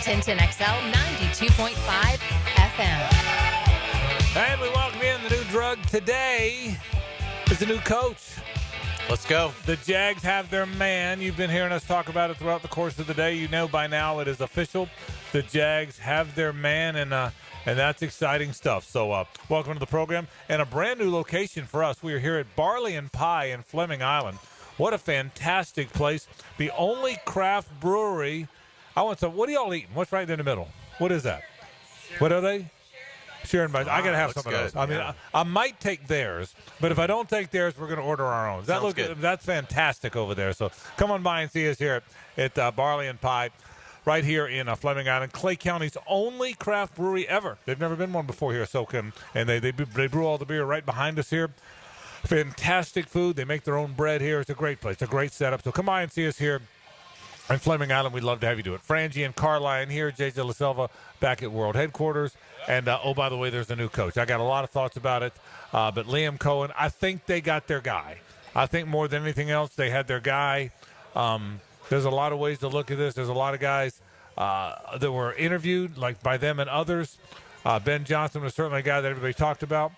Tintin XL 92.5 FM. And we welcome in the new drug today. Is the new coach. Let's go. The Jags have their man. You've been hearing us talk about it throughout the course of the day. You know by now it is official. The Jags have their man, and that's exciting stuff. So welcome to the program. And a brand new location for us. We are here at Barley and Pie in Fleming Island. What a fantastic place. The only craft brewery. I want some. What are y'all eating? What's right there in the middle? What is that? What are they? Sharon, I got to have some of those. I mean, I might take theirs, but if I don't take theirs, we're going to order our own. That's fantastic over there. So come on by and see us here at Barley and Pie, right here in Fleming Island, Clay County's only craft brewery ever. They've never been one before here, and they brew all the beer right behind us here. Fantastic food. They make their own bread here. It's a great place. It's a great setup. So come by and see us here in Fleming Island. We'd love to have you do it. Frangie and Carlyon here. JJ LaSelva back at World Headquarters. And, oh, by the way, there's a new coach. I got a lot of thoughts about it. But Liam Cohen, I think they got their guy. I think more than anything else, they had their guy. There's a lot of ways to look at this. There's a lot of guys that were interviewed, like by them and others. Ben Johnson was certainly a guy that everybody talked about.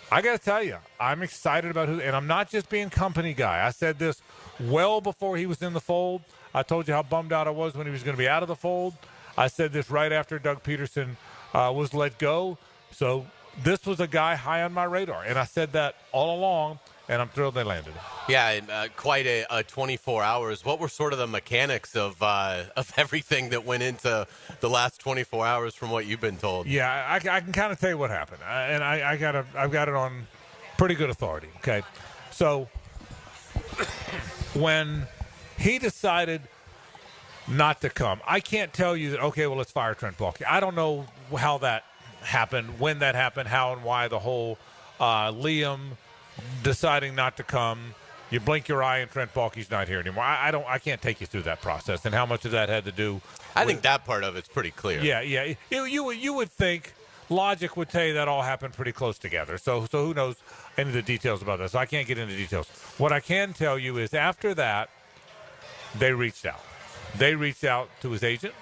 I got to tell you, I'm excited about who, and I'm not just being company guy. I said this well before he was in the fold. I told you how bummed out I was when he was going to be out of the fold. I said this right after Doug Peterson was let go. So this was a guy high on my radar, and I said that all along, and I'm thrilled they landed. Yeah, and quite a 24 hours. What were sort of the mechanics of everything that went into the last 24 hours from what you've been told? Yeah, I can kind of tell you what happened, and I've got it on pretty good authority. Okay, so when he decided not to come, I can't tell you that. Okay, well, let's fire Trent Baalke. I don't know how that happened, when that happened, how and why the whole Liam deciding not to come. You blink your eye and Trent Baalke's not here anymore. I can't take you through that process and how much of that had to do. I think that part of it's pretty clear. Yeah. You would think logic would tell you that all happened pretty close together. So who knows any of the details about that? So I can't get into details. What I can tell you is after that, they reached out. They reached out to his agent.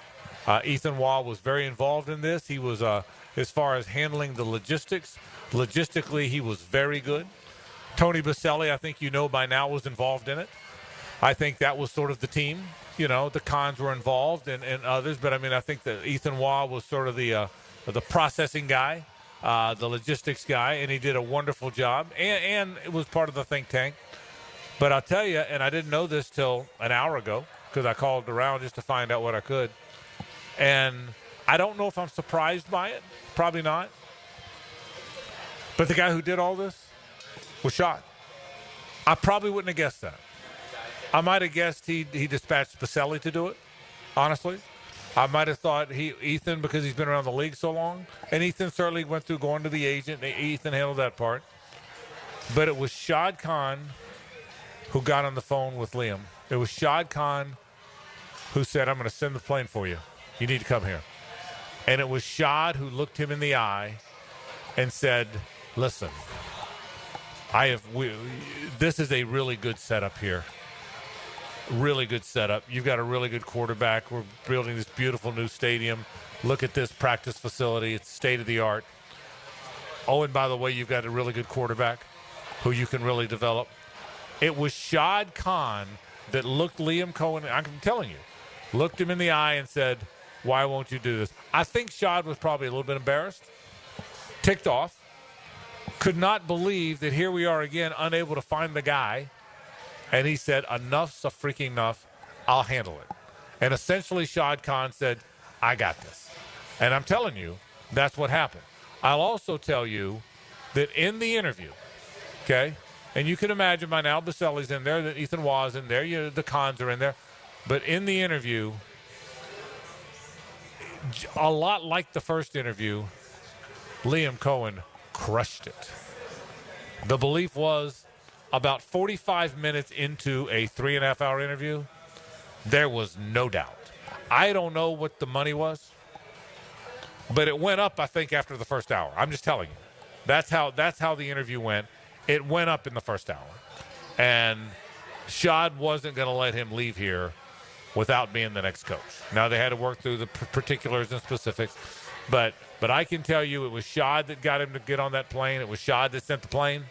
Ethan Waugh was very involved in this. He was, as far as handling the logistics, logistically he was very good. Tony Baselli, I think you know by now, was involved in it. I think that was sort of the team. You know, the Khans were involved and others, but I mean, I think that Ethan Waugh was sort of the processing guy, the logistics guy, and he did a wonderful job. And it was part of the think tank. But I'll tell you, and I didn't know this till an hour ago because I called around just to find out what I could. And I don't know if I'm surprised by it. Probably not. But the guy who did all this was shot. I probably wouldn't have guessed that. I might have guessed he dispatched Baselli to do it, honestly. I might have thought Ethan, because he's been around the league so long, and Ethan certainly went through going to the agent. Ethan handled that part. But it was Shad Khan who got on the phone with Liam. It was Shad Khan who said, I'm going to send the plane for you. You need to come here. And it was Shad who looked him in the eye and said, listen, this is a really good setup here. Really good setup. You've got a really good quarterback. We're building this beautiful new stadium. Look at this practice facility. It's state-of-the-art. Oh, and by the way, you've got a really good quarterback who you can really develop. It was Shad Khan that looked Liam Cohen, I'm telling you, looked him in the eye and said, why won't you do this? I think Shad was probably a little bit embarrassed, ticked off, could not believe that here we are again, unable to find the guy. And he said, enough's a freaking enough. I'll handle it. And essentially Shad Khan said, I got this. And I'm telling you, that's what happened. I'll also tell you that in the interview, okay, and you can imagine by now Baselli's in there, that Ethan Waugh's in there, the Khans are in there. But in the interview, a lot like the first interview, Liam Cohen crushed it. The belief was about 45 minutes into a 3.5-hour interview, there was no doubt. I don't know what the money was, but it went up, I think, after the first hour. I'm just telling you. That's how the interview went. It went up in the first hour. And Shad wasn't going to let him leave here without being the next coach. Now, they had to work through the particulars and specifics, but I can tell you it was Shad that got him to get on that plane. It was Shad that sent the plane.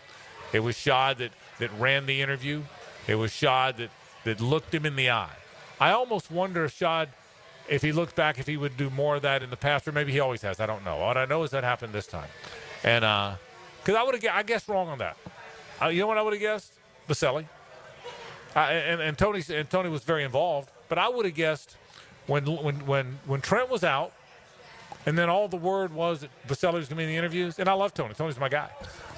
It was Shad that ran the interview. It was Shad that looked him in the eye. I almost wonder if Shad, if he looked back, if he would do more of that in the past, or maybe he always has. I don't know. What I know is that happened this time. And because I guessed wrong on that. You know what I would have guessed? Baselli. And Tony was very involved. But I would have guessed when Trent was out, and then all the word was that Baselli was going to be in the interviews. And I love Tony. Tony's my guy.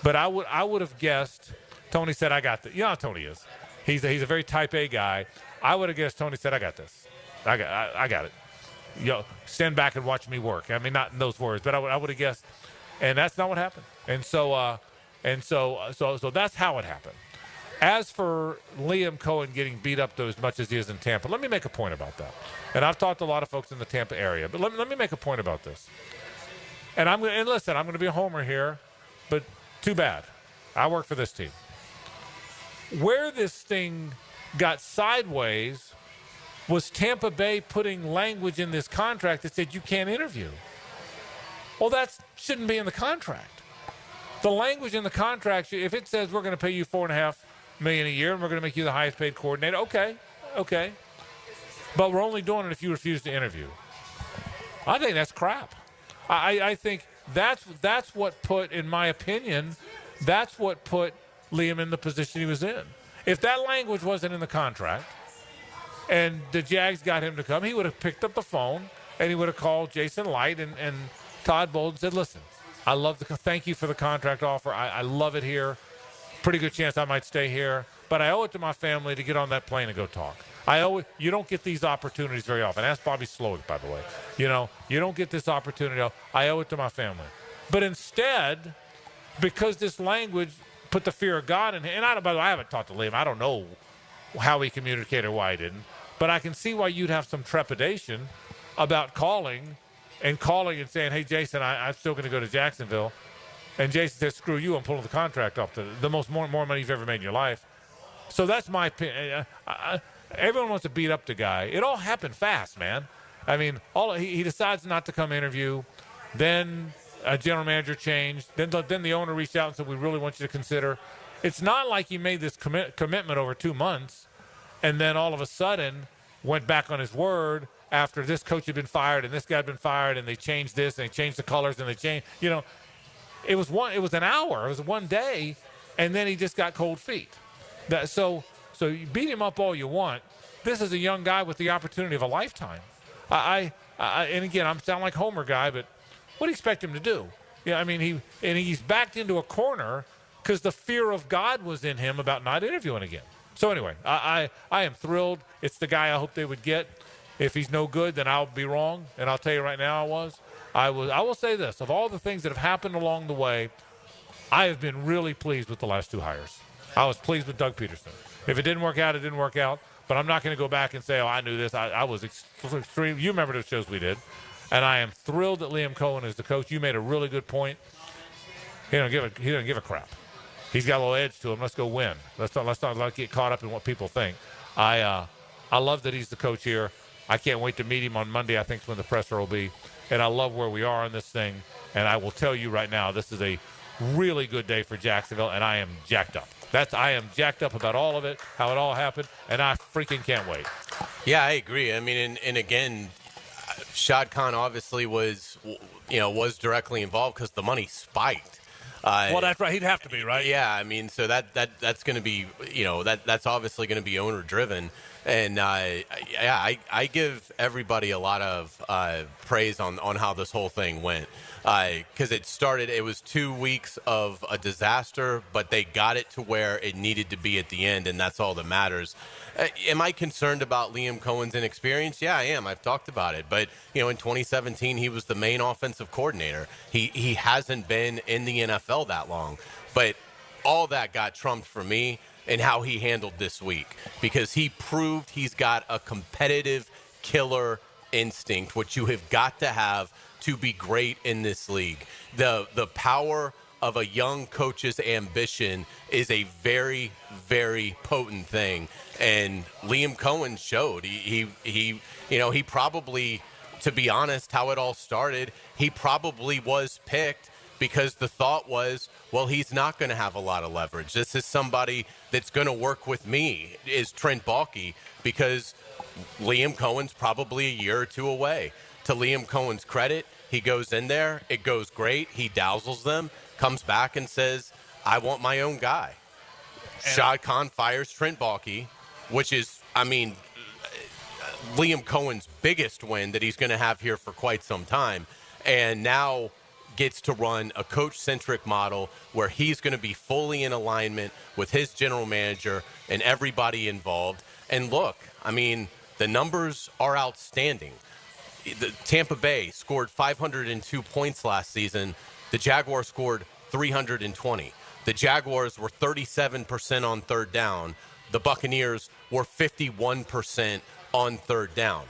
But I would have guessed. Tony said, "I got this." You know how Tony is. He's a very type A guy. I would have guessed Tony said, "I got this. I got it. Stand back and watch me work." I mean, not in those words, but I would have guessed. And that's not what happened. And so that's how it happened. As for Liam Cohen getting beat up as much as he is in Tampa, let me make a point about that. And I've talked to a lot of folks in the Tampa area, but let me make a point about this. And listen, I'm going to be a homer here, but too bad. I work for this team. Where this thing got sideways was Tampa Bay putting language in this contract that said you can't interview. Well, that shouldn't be in the contract. The language in the contract, if it says we're going to pay you $4.5 million a year and we're going to make you the highest paid coordinator, okay. But we're only doing it if you refuse to interview. I think that's crap. I think that's what put, in my opinion, that's what put Liam in the position he was in. If that language wasn't in the contract and the Jags got him to come, he would have picked up the phone and he would have called Jason Light and Todd Bowles and said, "Listen, thank you for the contract offer. I love it here. Pretty good chance I might stay here, but I owe it to my family to get on that plane and go talk. You don't get these opportunities very often." Ask Bobby Slowik, by the way. You don't get this opportunity. I owe it to my family. But instead, because this language put the fear of God in him, and by the way, I haven't talked to Liam. I don't know how he communicated or why he didn't, but I can see why you'd have some trepidation about calling and saying, "Hey, Jason, I'm still going to go to Jacksonville." And Jason says, "Screw you, I'm pulling the contract off the more money you've ever made in your life." So that's my opinion. Everyone wants to beat up the guy. It all happened fast, man. I mean, he decides not to come interview. Then a general manager changed. Then the owner reached out and said, "We really want you to consider." It's not like he made this commitment over 2 months and then all of a sudden went back on his word after this coach had been fired and this guy had been fired and they changed this and they changed the colors and they changed, it was an hour, it was one day, and then he just got cold feet. So you beat him up all you want. This is a young guy with the opportunity of a lifetime. And again, I'm sound like Homer guy, but what do you expect him to do? Yeah, I mean, he's backed into a corner because the fear of God was in him about not interviewing again. So anyway, I am thrilled. It's the guy I hope they would get. If he's no good, then I'll be wrong. And I'll tell you right now, I will say this. Of all the things that have happened along the way, I have been really pleased with the last two hires. I was pleased with Doug Peterson. If it didn't work out, it didn't work out. But I'm not going to go back and say, "Oh, I knew this." I was extreme. You remember the shows we did. And I am thrilled that Liam Cohen is the coach. You made a really good point. He doesn't give a crap. He's got a little edge to him. Let's go win. Let's not get caught up in what people think. I love that he's the coach here. I can't wait to meet him on Monday. I think is when the presser will be. And I love where we are on this thing. And I will tell you right now, this is a really good day for Jacksonville, and I am jacked up. I am jacked up about all of it, how it all happened, and I freaking can't wait. Yeah, I agree. I mean, and again, Shad Khan obviously was directly involved because the money spiked. Well, that's right. He'd have to be, right? Yeah, I mean, so that's going to be, that's obviously going to be owner driven. And I give everybody a lot of praise on how this whole thing went. Because it was 2 weeks of a disaster, but they got it to where it needed to be at the end, and that's all that matters. Am I concerned about Liam Cohen's inexperience? Yeah, I am. I've talked about it. But, in 2017, he was the main offensive coordinator. He hasn't been in the NFL that long. But all that got trumped for me in how he handled this week, because he proved he's got a competitive killer instinct, which you have got to have to be great in this league. The power of a young coach's ambition is a very, very potent thing. And Liam Coen showed. He probably, to be honest, how it all started, he probably was picked because the thought was, well, he's not going to have a lot of leverage. This is somebody that's going to work with me, is Trent Baalke, because Liam Cohen's probably a year or two away. To Liam Cohen's credit, he goes in there, it goes great, he dazzles them, comes back and says, I want my own guy. Shad Khan fires Trent Baalke, which is, Liam Cohen's biggest win that he's going to have here for quite some time, and now gets to run a coach-centric model where he's going to be fully in alignment with his general manager and everybody involved. And look, the numbers are outstanding. The Tampa Bay scored 502 points last season. The Jaguars scored 320. The Jaguars were 37% on third down. The Buccaneers were 51% on third down.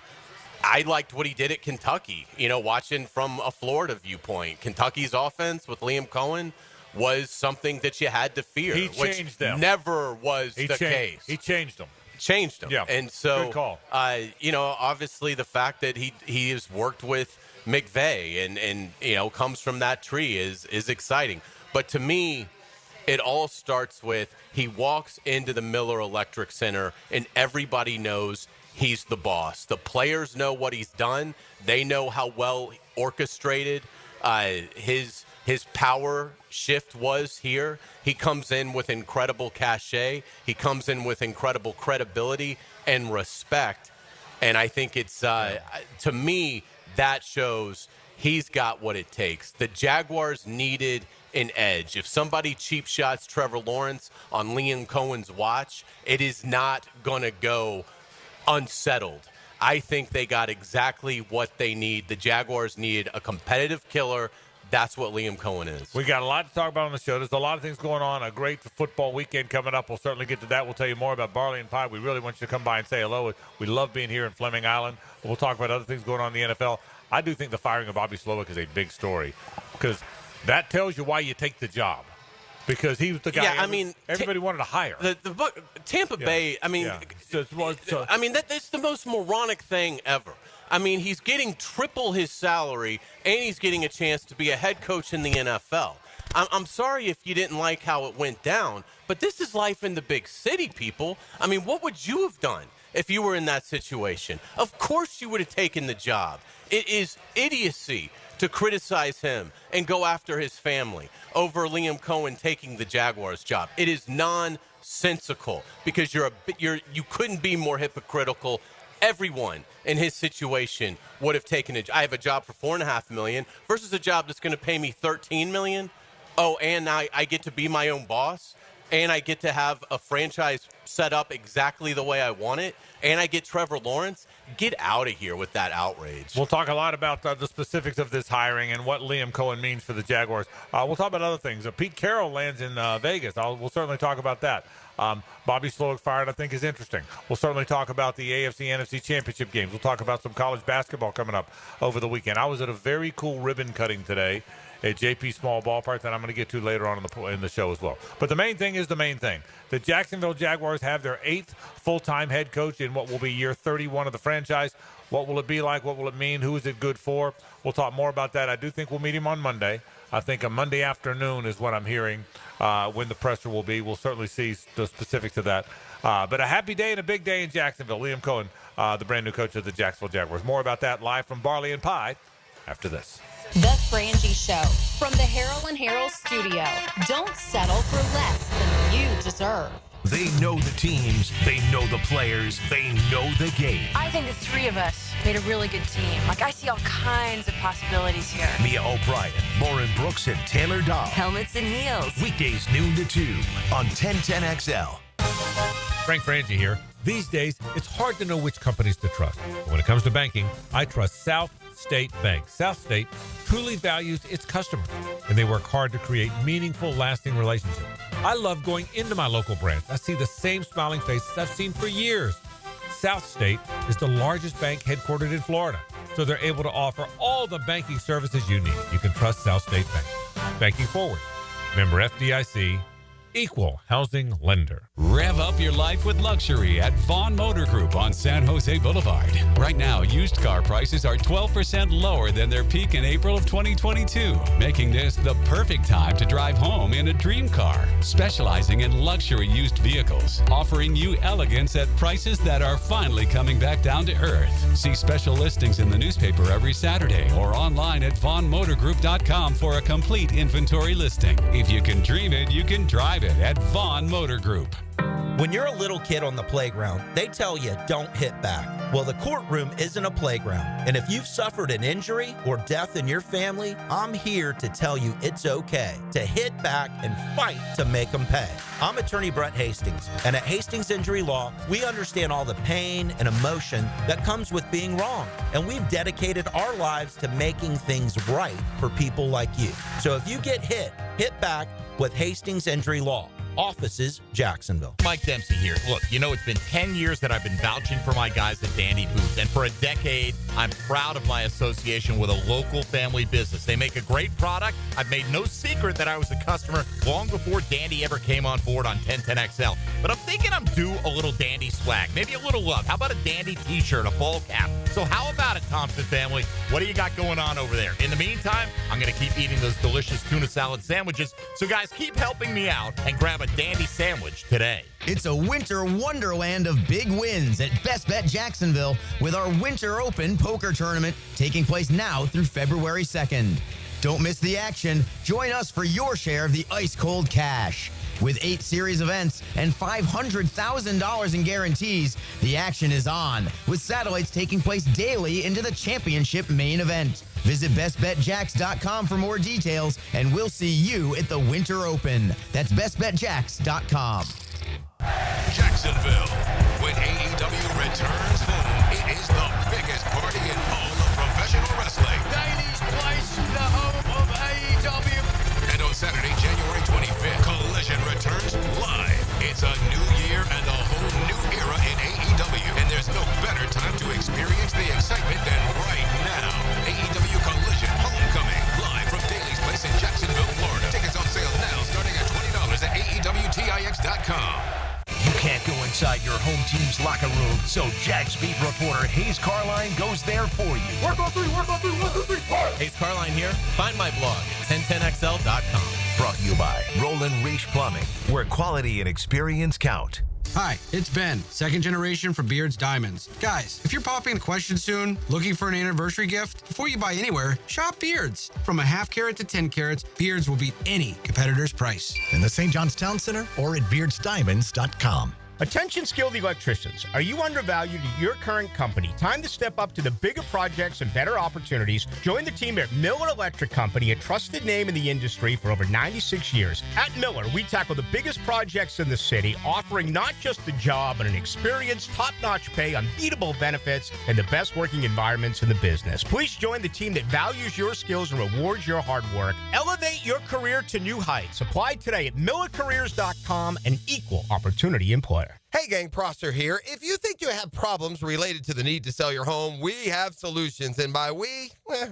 I liked what he did at Kentucky, watching from a Florida viewpoint. Kentucky's offense with Liam Cohen was something that you had to fear. He changed them. Never was the case. He changed them. Yeah. And so, good call. Obviously the fact that he has worked with McVay and comes from that tree is exciting. But to me, it all starts with he walks into the Miller Electric Center and everybody knows he's the boss. The players know what he's done. They know how well orchestrated his power shift was here. He comes in with incredible cachet. He comes in with incredible credibility and respect. And I think it's, to me, that shows he's got what it takes. The Jaguars needed an edge. If somebody cheap shots Trevor Lawrence on Liam Cohen's watch, it is not going to go unsettled. I think they got exactly what they need. The Jaguars need a competitive killer. That's what Liam Cohen is. We got a lot to talk about on the show. There's a lot of things going on. A great football weekend coming up. We'll certainly get to that. We'll tell you more about Barley and Pie. We really want you to come by and say hello. We love being here in Fleming Island. We'll talk about other things going on in the NFL. I do think the firing of Bobby Slowik is a big story because that tells you why you take the job. Because he was the guy everybody wanted to hire. Tampa Bay, that's the most moronic thing ever. He's getting triple his salary, and he's getting a chance to be a head coach in the NFL. I'm sorry if you didn't like how it went down, but this is life in the big city, people. What would you have done if you were in that situation? Of course you would have taken the job. It is idiocy to criticize him and go after his family over Liam Cohen taking the Jaguars job. It is nonsensical because you couldn't be more hypocritical. Everyone in his situation would have taken it. I have a job for $4.5 million versus a job that's going to pay me $13 million. Oh, and I get to be my own boss, and I get to have a franchise set up exactly the way I want it, and I get Trevor Lawrence. Get out of here with that outrage. We'll talk a lot about the specifics of this hiring and what Liam Cohen means for the Jaguars. We'll talk about other things. Pete Carroll lands in Vegas. We'll certainly talk about that. Bobby Slowik fired, I think, is interesting. We'll certainly talk about the AFC-NFC championship games. We'll talk about some college basketball coming up over the weekend. I was at a very cool ribbon cutting today at JP Small Ballpark that I'm going to get to later on in the show as well. But the main thing is the main thing. The Jacksonville Jaguars have their 8th full-time head coach in what will be year 31 of the franchise. What will it be like? What will it mean? Who is it good for? We'll talk more about that. I do think we'll meet him on Monday. I think a Monday afternoon is what I'm hearing when the presser will be. We'll certainly see the specifics of that. But a happy day and a big day in Jacksonville. Liam Cohen, the brand new coach of the Jacksonville Jaguars. More about that live from Barley and Pie after this. The Frangie Show from the Harrell & Harrell studio. Don't settle for less than you deserve. They know the teams, they know the players, they know the game. I think the three of us made a really good team. I see all kinds of possibilities here. Mia O'Brien, Lauren Brooks, and Taylor Dahl. Helmets and heels. Weekdays noon to 2 on 1010XL. Frank Frangie here. These days, it's hard to know which companies to trust. But when it comes to banking, I trust South State Bank. South State truly values its customers, and they work hard to create meaningful, lasting relationships. I love going into my local branch. I see the same smiling faces I've seen for years. South State is the largest bank headquartered in Florida, so they're able to offer all the banking services you need. You can trust South State Bank. Banking forward, Member FDIC, equal housing lender. Rev up your life with luxury at Vaughn Motor Group on San Jose Boulevard. Right now, used car prices are 12% lower than their peak in April of 2022, making this the perfect time to drive home in a dream car. Specializing in luxury used vehicles, offering you elegance at prices that are finally coming back down to earth. See special listings in the newspaper every Saturday or online at vaughnmotorgroup.com for a complete inventory listing. If you can dream it, you can drive it at Vaughn Motor Group. When you're a little kid on the playground, they tell you don't hit back. Well, the courtroom isn't a playground. And if you've suffered an injury or death in your family, I'm here to tell you it's okay to hit back and fight to make them pay. I'm attorney Brett Hastings, and at Hastings Injury Law, we understand all the pain and emotion that comes with being wrong. And we've dedicated our lives to making things right for people like you. So if you get hit back with Hastings Injury Law. Offices, Jacksonville. Mike Dempsey here. Look, it's been 10 years that I've been vouching for my guys at Dandy Boots, and for a decade, I'm proud of my association with a local family business. They make a great product. I've made no secret that I was a customer long before Dandy ever came on board on 1010XL. But I'm thinking I'm due a little Dandy swag, maybe a little love. How about a Dandy t-shirt, a ball cap? So how about it, Thompson family? What do you got going on over there? In the meantime, I'm going to keep eating those delicious tuna salad sandwiches. So guys, keep helping me out and grab a Dandy sandwich today. It's a winter wonderland of big wins at Best Bet Jacksonville with our Winter Open Poker Tournament taking place now through February 2nd. Don't miss the action. Join us for your share of the ice-cold cash. With 8 series events and $500,000 in guarantees, the action is on, with satellites taking place daily into the championship main event. Visit bestbetjacks.com for more details, and we'll see you at the Winter Open. That's bestbetjacks.com. Jacksonville. When AEW returns home, it is the biggest party in all of professional wrestling. Daily's Place, the home of AEW. And on Saturday, January 25th, Collision returns live. It's a new year and a whole new era in AEW, and there's no better time to experience the excitement than right now. AEW Collision Homecoming, live from Daily's Place in Jacksonville, Florida. Tickets on sale now, starting at $20 at AEWTIX.com. You can't go inside your home team's locker room, so Jags beat reporter Hays Carlyon goes there for you. Work on three, 1, 2, 3, 4. Hays Carlyon here. Find my blog at 1010XL.com. Brought to you by Roland Reach Plumbing, where quality and experience count. Hi, it's Ben, second generation from Beards Diamonds. Guys, if you're popping a question soon, looking for an anniversary gift, before you buy anywhere, shop Beards. From a half carat to 10 carats, Beards will beat any competitor's price. In the St. John's Town Center or at beardsdiamonds.com. Attention skilled electricians. Are you undervalued at your current company? Time to step up to the bigger projects and better opportunities. Join the team at Miller Electric Company, a trusted name in the industry for over 96 years. At Miller, we tackle the biggest projects in the city, offering not just a job, but an experienced, top-notch pay, unbeatable benefits, and the best working environments in the business. Please join the team that values your skills and rewards your hard work. Elevate your career to new heights. Apply today at millercareers.com, an equal opportunity employer. Hey gang, Prosser here. If you think you have problems related to the need to sell your home, we have solutions. And by we,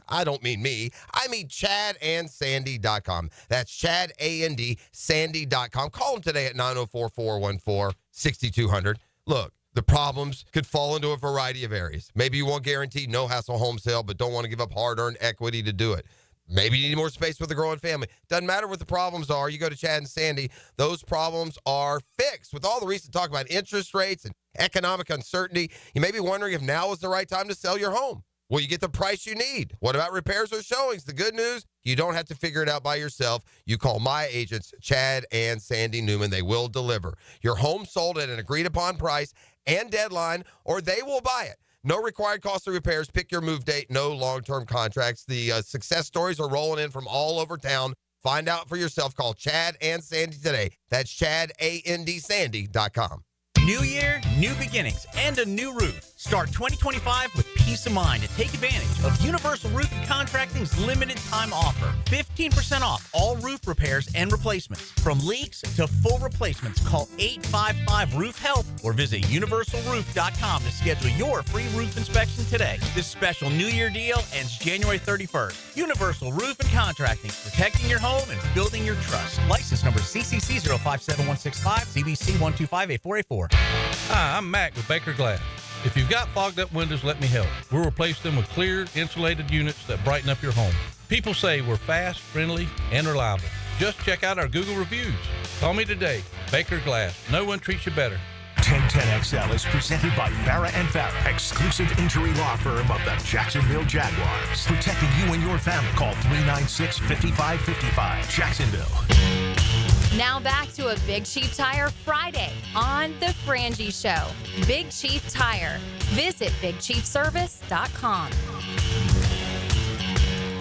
I don't mean me. I mean ChadandSandy.com. That's Chad, A-N-D, Sandy.com. Call them today at 904-414-6200. Look, the problems could fall into a variety of areas. Maybe you want guaranteed no-hassle home sale, but don't want to give up hard-earned equity to do it. Maybe you need more space with a growing family. Doesn't matter what the problems are. You go to Chad and Sandy. Those problems are fixed. With all the recent talk about interest rates and economic uncertainty, you may be wondering if now is the right time to sell your home. Will you get the price you need? What about repairs or showings? The good news, you don't have to figure it out by yourself. You call my agents, Chad and Sandy Newman. They will deliver. Your home sold at an agreed-upon price and deadline, or they will buy it. No required cost of repairs. Pick your move date. No long-term contracts. The success stories are rolling in from all over town. Find out for yourself. Call Chad and Sandy today. That's Chad, A-N-D, Sandy.com. New year, new beginnings, and a new roof. Start 2025 with peace of mind and take advantage of Universal Roof and Contracting's limited time offer. 15% off all roof repairs and replacements. From leaks to full replacements, call 855-ROOF-HELP or visit universalroof.com to schedule your free roof inspection today. This special New Year deal ends January 31st. Universal Roof and Contracting, protecting your home and building your trust. License number CCC 057165, CBC 1258484. Hi, I'm Mac with Baker Glass. If you've got fogged up windows, let me help. We'll replace them with clear, insulated units that brighten up your home. People say we're fast, friendly, and reliable. Just check out our Google reviews. Call me today. Baker Glass. No one treats you better. 1010XL is presented by Farah and Farah, exclusive injury law firm of the Jacksonville Jaguars. Protecting you and your family. Call 396-5555. Jacksonville. Now back to a Big Chief Tire Friday on The Frangie Show. Big Chief Tire. Visit BigChiefService.com.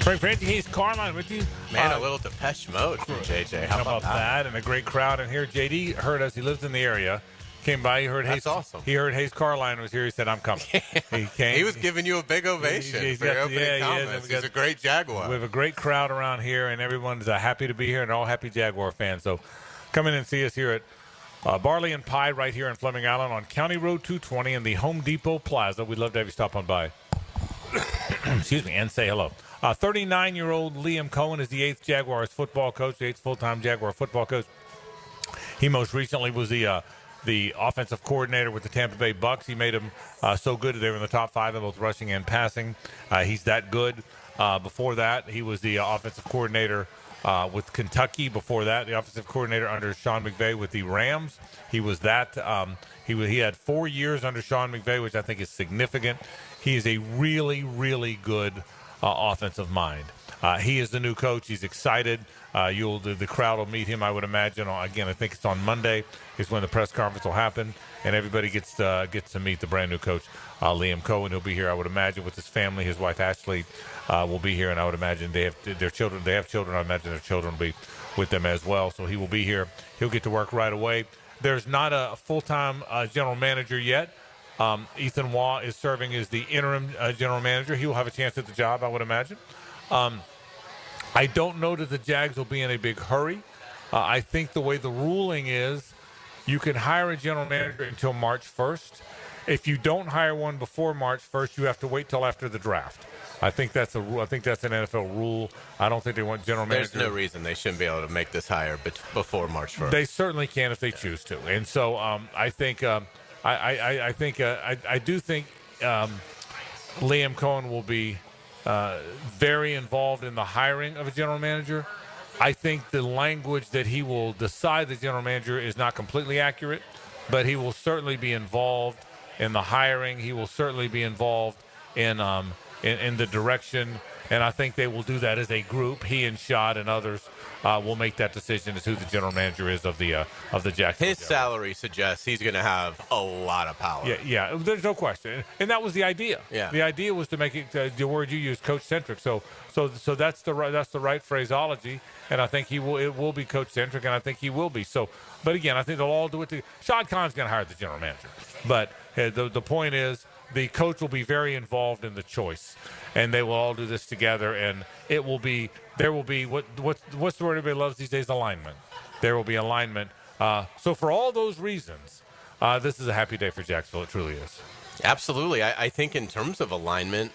Frank Frangie, Hays Carlyon with you. Man, a little Depeche Mode from JJ. How about that? And a great crowd in here. JD heard us. He lives in the area. Came by. He heard That's Hays. Awesome. He heard Hays Carlyon was here. He said, "I'm coming." He came. He was giving you a big ovation for your opening comments. He's a great Jaguar. We have a great crowd around here, and everyone's happy to be here, and all happy Jaguar fans. So come in and see us here at Barley and Pie right here in Fleming Island on County Road 220 in the Home Depot Plaza. We'd love to have you stop on by. Excuse me, and say hello. 39-year-old Liam Cohen is the 8th Jaguars football coach, the 8th full-time Jaguar football coach. He most recently was the offensive coordinator with the Tampa Bay Bucks. He made them so good that they were in the top 5 in both rushing and passing. He's that good. Before that, he was the offensive coordinator with Kentucky. Before that, the offensive coordinator under Sean McVay with the Rams. He was that. He had 4 years under Sean McVay, which I think is significant. He is a really, really good offensive mind. He is the new coach. He's excited. The crowd will meet him, I would imagine. Again, I think it's on Monday is when the press conference will happen, and everybody gets to meet the brand new coach, Liam Cohen. He'll be here, I would imagine, with his family. His wife Ashley will be here, and I would imagine they have their children. They have children. I imagine their children will be with them as well. So he will be here. He'll get to work right away. There's not a full-time general manager yet. Ethan Waugh is serving as the interim general manager. He will have a chance at the job, I would imagine. I don't know that the Jags will be in a big hurry. I think the way the ruling is, you can hire a general manager until March 1st. If you don't hire one before March 1st, you have to wait till after the draft. I think that's a rule. I think that's an NFL rule. I don't think they want general managers. There's no reason they shouldn't be able to make this hire before March 1st. They certainly can if they choose to. And so I think I do think Liam Cohen will be very involved in the hiring of a general manager. I think the language that he will decide the general manager is not completely accurate, but he will certainly be involved in the hiring. He will certainly be involved in the direction, and I think they will do that as a group. He and Shad and others will make that decision as who the general manager is of the Jacksonville. His salary suggests he's going to have a lot of power. Yeah, there's no question, and that was the idea. Yeah. The idea was to make it the word you used, coach centric. So that's the right phraseology, and I think it will be coach centric, and I think he will be. So, but again, I think they'll all do it. Shad Khan's going to hire the general manager, but the point is, the coach will be very involved in the choice, and they will all do this together. And there will be what's the word everybody loves these days? Alignment. There will be alignment. So for all those reasons, this is a happy day for Jacksonville. It truly is. Absolutely. I think in terms of alignment,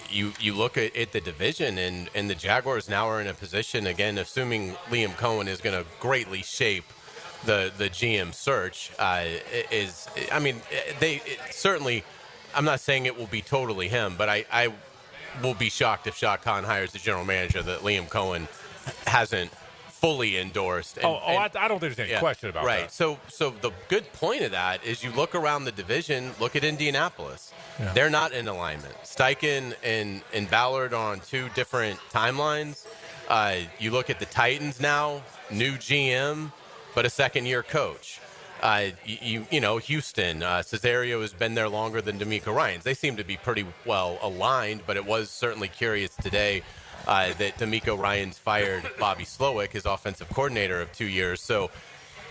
you look at the division, and the Jaguars now are in a position, again, assuming Liam Cohen is going to greatly shape the GM search, certainly, I'm not saying it will be totally him, but I will be shocked if Shad Khan hires the general manager that Liam Cohen hasn't fully endorsed. I don't think there's any question about that. Right. So the good point of that is you look around the division, look at Indianapolis. Yeah. They're not in alignment. Steichen and Ballard are on two different timelines. You look at the Titans now, new GM, but a second-year coach. Houston, Cesario has been there longer than D'Amico Ryans. They seem to be pretty well aligned, but it was certainly curious today that D'Amico Ryans fired Bobby Slowik, his offensive coordinator of 2 years. So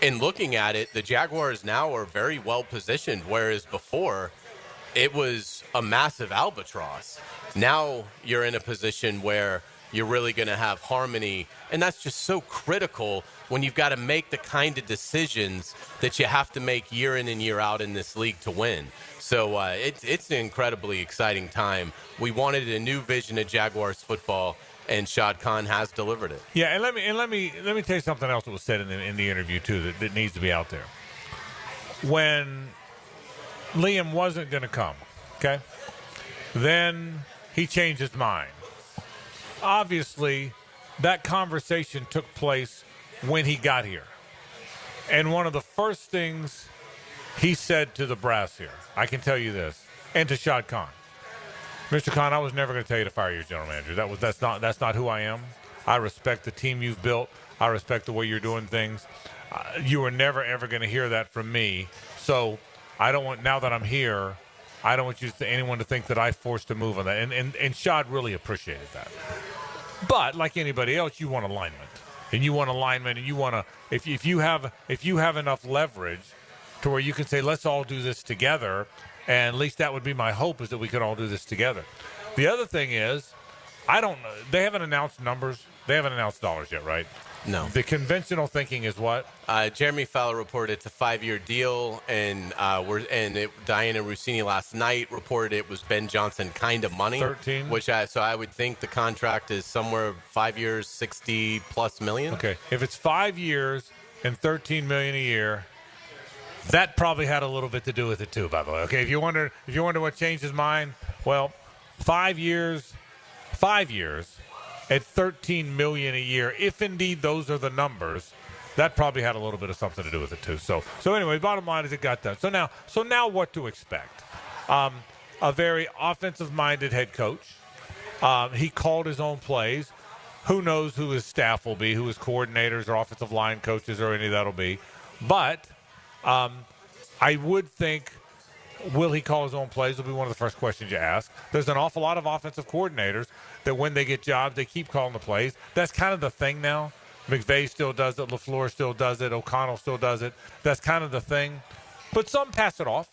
in looking at it, the Jaguars now are very well positioned, whereas before it was a massive albatross. Now you're in a position where you're really going to have harmony, and that's just so critical when you've got to make the kind of decisions that you have to make year in and year out in this league to win. So it's an incredibly exciting time. We wanted a new vision of Jaguars football, and Shad Khan has delivered it. Yeah, and let me tell you something else that was said in the interview too that needs to be out there. When Liam wasn't going to come, okay, then he changed his mind. Obviously, that conversation took place when he got here. And one of the first things he said to the brass here, I can tell you this, and to Shad Khan, Mr. Khan, I was never going to tell you to fire your general manager. That's not who I am. I respect the team you've built. I respect the way you're doing things. You were never, ever going to hear that from me. So I don't want, now that I'm here, I don't want anyone to think that I forced a move on that. And Shad really appreciated that. But like anybody else, you want alignment. And you want alignment, and you want to, if you have enough leverage to where you can say, let's all do this together, and at least that would be my hope, is that we could all do this together. The other thing is, I don't know, they haven't announced numbers. They haven't announced dollars yet, right? No. The conventional thinking is what? Jeremy Fowler reported it's a 5-year deal, and Diana Rossini last night reported it was Ben Johnson kind of money. 13. So I would think the contract is somewhere 5 years, $60+ million. Okay, if it's 5 years and $13 million a year, that probably had a little bit to do with it too. By the way, okay, if you wonder what changed his mind, well, 5 years at $13 million a year, if indeed those are the numbers, that probably had a little bit of something to do with it too. So anyway, bottom line is it got done. So now what to expect? A very offensive-minded head coach. He called his own plays. Who knows who his staff will be, who his coordinators or offensive line coaches or any of that will be. But I would think, will he call his own plays will be one of the first questions you ask. There's an awful lot of offensive coordinators that when they get jobs, they keep calling the plays. That's kind of the thing now. McVay still does it. LaFleur still does it. O'Connell still does it. That's kind of the thing. But some pass it off.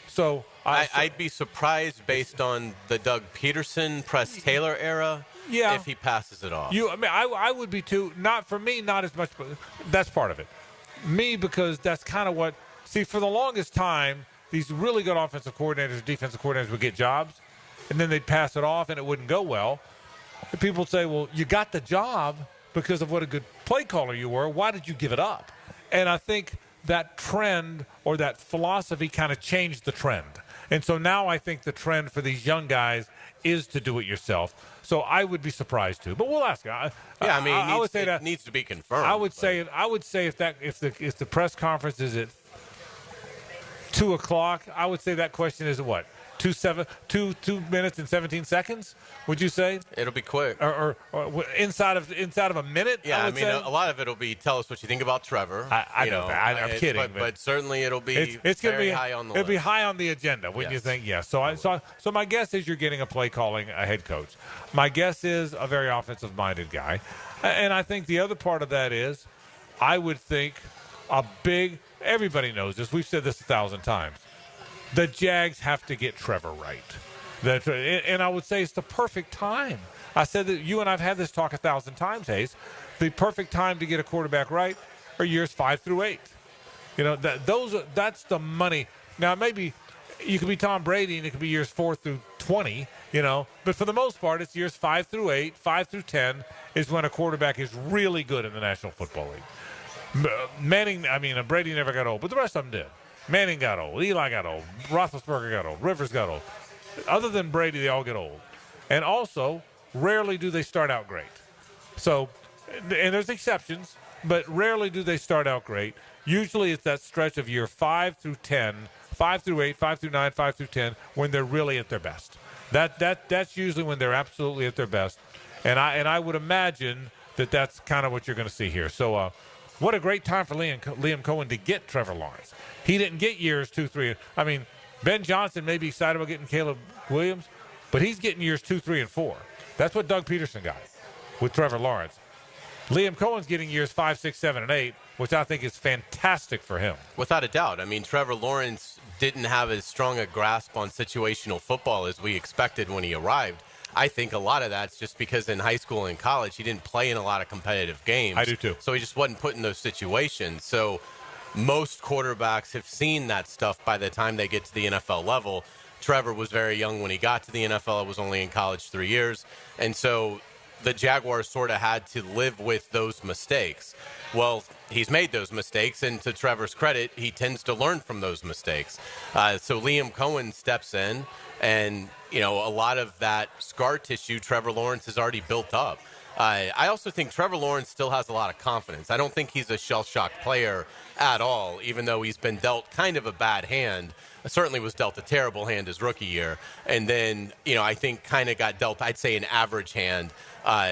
So I'd be surprised based on the Doug Peterson, Press Taylor era if he passes it off. I would be too. Not for me, not as much. But that's part of it. Me, because that's kind of what. See, for the longest time, these really good offensive coordinators, defensive coordinators would get jobs, and then they'd pass it off, and it wouldn't go well. And people would say, well, you got the job because of what a good play caller you were. Why did you give it up? And I think that trend or that philosophy kind of changed the trend. And so now I think the trend for these young guys is to do it yourself. So I would be surprised too. But we'll ask. I would say that needs to be confirmed. I would say if the press conference is at 2:00, I would say that question is at what? 2 minutes and 17 seconds? Would you say? It'll be quick. Or inside of a minute? Yeah, I mean, a lot of it'll be tell us what you think about Trevor. I know that. I'm kidding. But certainly it'll be it's going to be high on the list. It'll be list. high on the agenda, wouldn't you think? Yes. So my guess is you're getting a play calling a head coach. My guess is a very offensive minded guy. And I think the other part of that is I would think everybody knows this. We've said this 1,000 times. The Jags have to get Trevor right. And I would say it's the perfect time. I said that you and I've had this talk 1,000 times, Hays. The perfect time to get a quarterback right are years 5 through 8. You know, that's the money. Now, maybe you could be Tom Brady and it could be years 4 through 20, you know. But for the most part, it's years 5 through 8, 5 through 10 is when a quarterback is really good in the National Football League. Brady never got old, but the rest of them did. Manning got old. Eli got old. Roethlisberger got old. Rivers got old. Other than Brady, they all get old. And also, rarely do they start out great. So, and there's exceptions, but rarely do they start out great. Usually it's that stretch of year 5 through 10, 5 through 8, 5 through 9, 5 through 10, when they're really at their best. That's usually when they're absolutely at their best. And I would imagine that that's kind of what you're going to see here. So, what a great time for Liam Cohen to get Trevor Lawrence. He didn't get years 2, 3. I mean, Ben Johnson may be excited about getting Caleb Williams, but he's getting years 2, 3, and 4. That's what Doug Peterson got with Trevor Lawrence. Liam Cohen's getting years 5, 6, 7, and 8. which I think is fantastic for him. Without a doubt. I mean, Trevor Lawrence didn't have as strong a grasp on situational football as we expected when he arrived. I think a lot of that's just because in high school and college, he didn't play in a lot of competitive games. I do too. So he just wasn't put in those situations. So most quarterbacks have seen that stuff by the time they get to the NFL level. Trevor was very young when he got to the NFL. It was only in college 3 years. And so the Jaguars sort of had to live with those mistakes. Well, he's made those mistakes, and to Trevor's credit, he tends to learn from those mistakes. So Liam Coen steps in, and, you know, a lot of that scar tissue Trevor Lawrence has already built up. I also think Trevor Lawrence still has a lot of confidence. I don't think he's a shell-shocked player at all, even though he's been dealt kind of a bad hand. Certainly was dealt a terrible hand his rookie year. And then, you know, I think kind of got dealt, I'd say, an average hand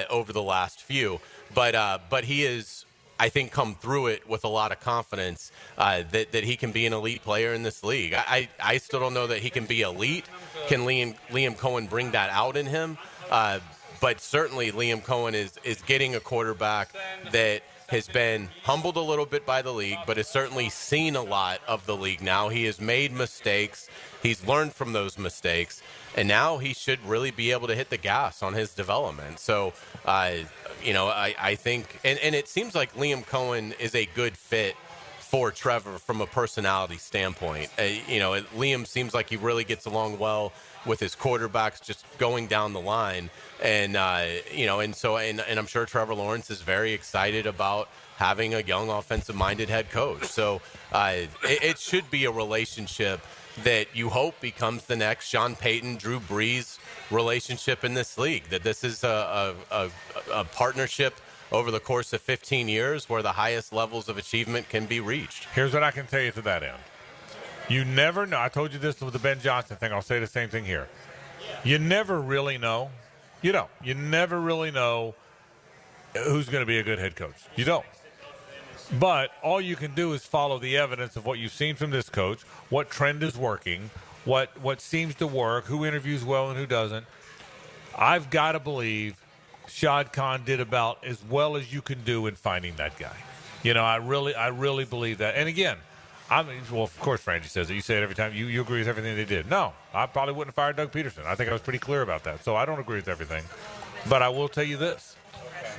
over the last few. But he is, I think, come through it with a lot of confidence that he can be an elite player in this league. I still don't know that he can be elite. Can Liam Coen bring that out in him? But certainly Liam Coen is getting a quarterback that has been humbled a little bit by the league, but has certainly seen a lot of the league now. He has made mistakes. He's learned from those mistakes. And now he should really be able to hit the gas on his development. So, you know, I think, and it seems like Liam Coen is a good fit for Trevor from a personality standpoint. You know, Liam seems like he really gets along well with his quarterbacks just going down the line. And, you know, and I'm sure Trevor Lawrence is very excited about having a young offensive-minded head coach. So it should be a relationship that you hope becomes the next Sean Payton, Drew Brees relationship in this league, that this is a partnership over the course of 15 years where the highest levels of achievement can be reached. Here's what I can tell you to that end. You never know. I told you this with the Ben Johnson thing. I'll say the same thing here. You never really know. You don't. You never really know who's going to be a good head coach. You don't. But all you can do is follow the evidence of what you've seen from this coach, what trend is working, what seems to work, who interviews well and who doesn't. I've got to believe Shad Khan did about as well as you can do in finding that guy. You know, I really believe that. And again, well, of course, Frangie says it. You say it every time. You agree with everything they did. No, I probably wouldn't have fired Doug Peterson. I think I was pretty clear about that. So I don't agree with everything. But I will tell you this.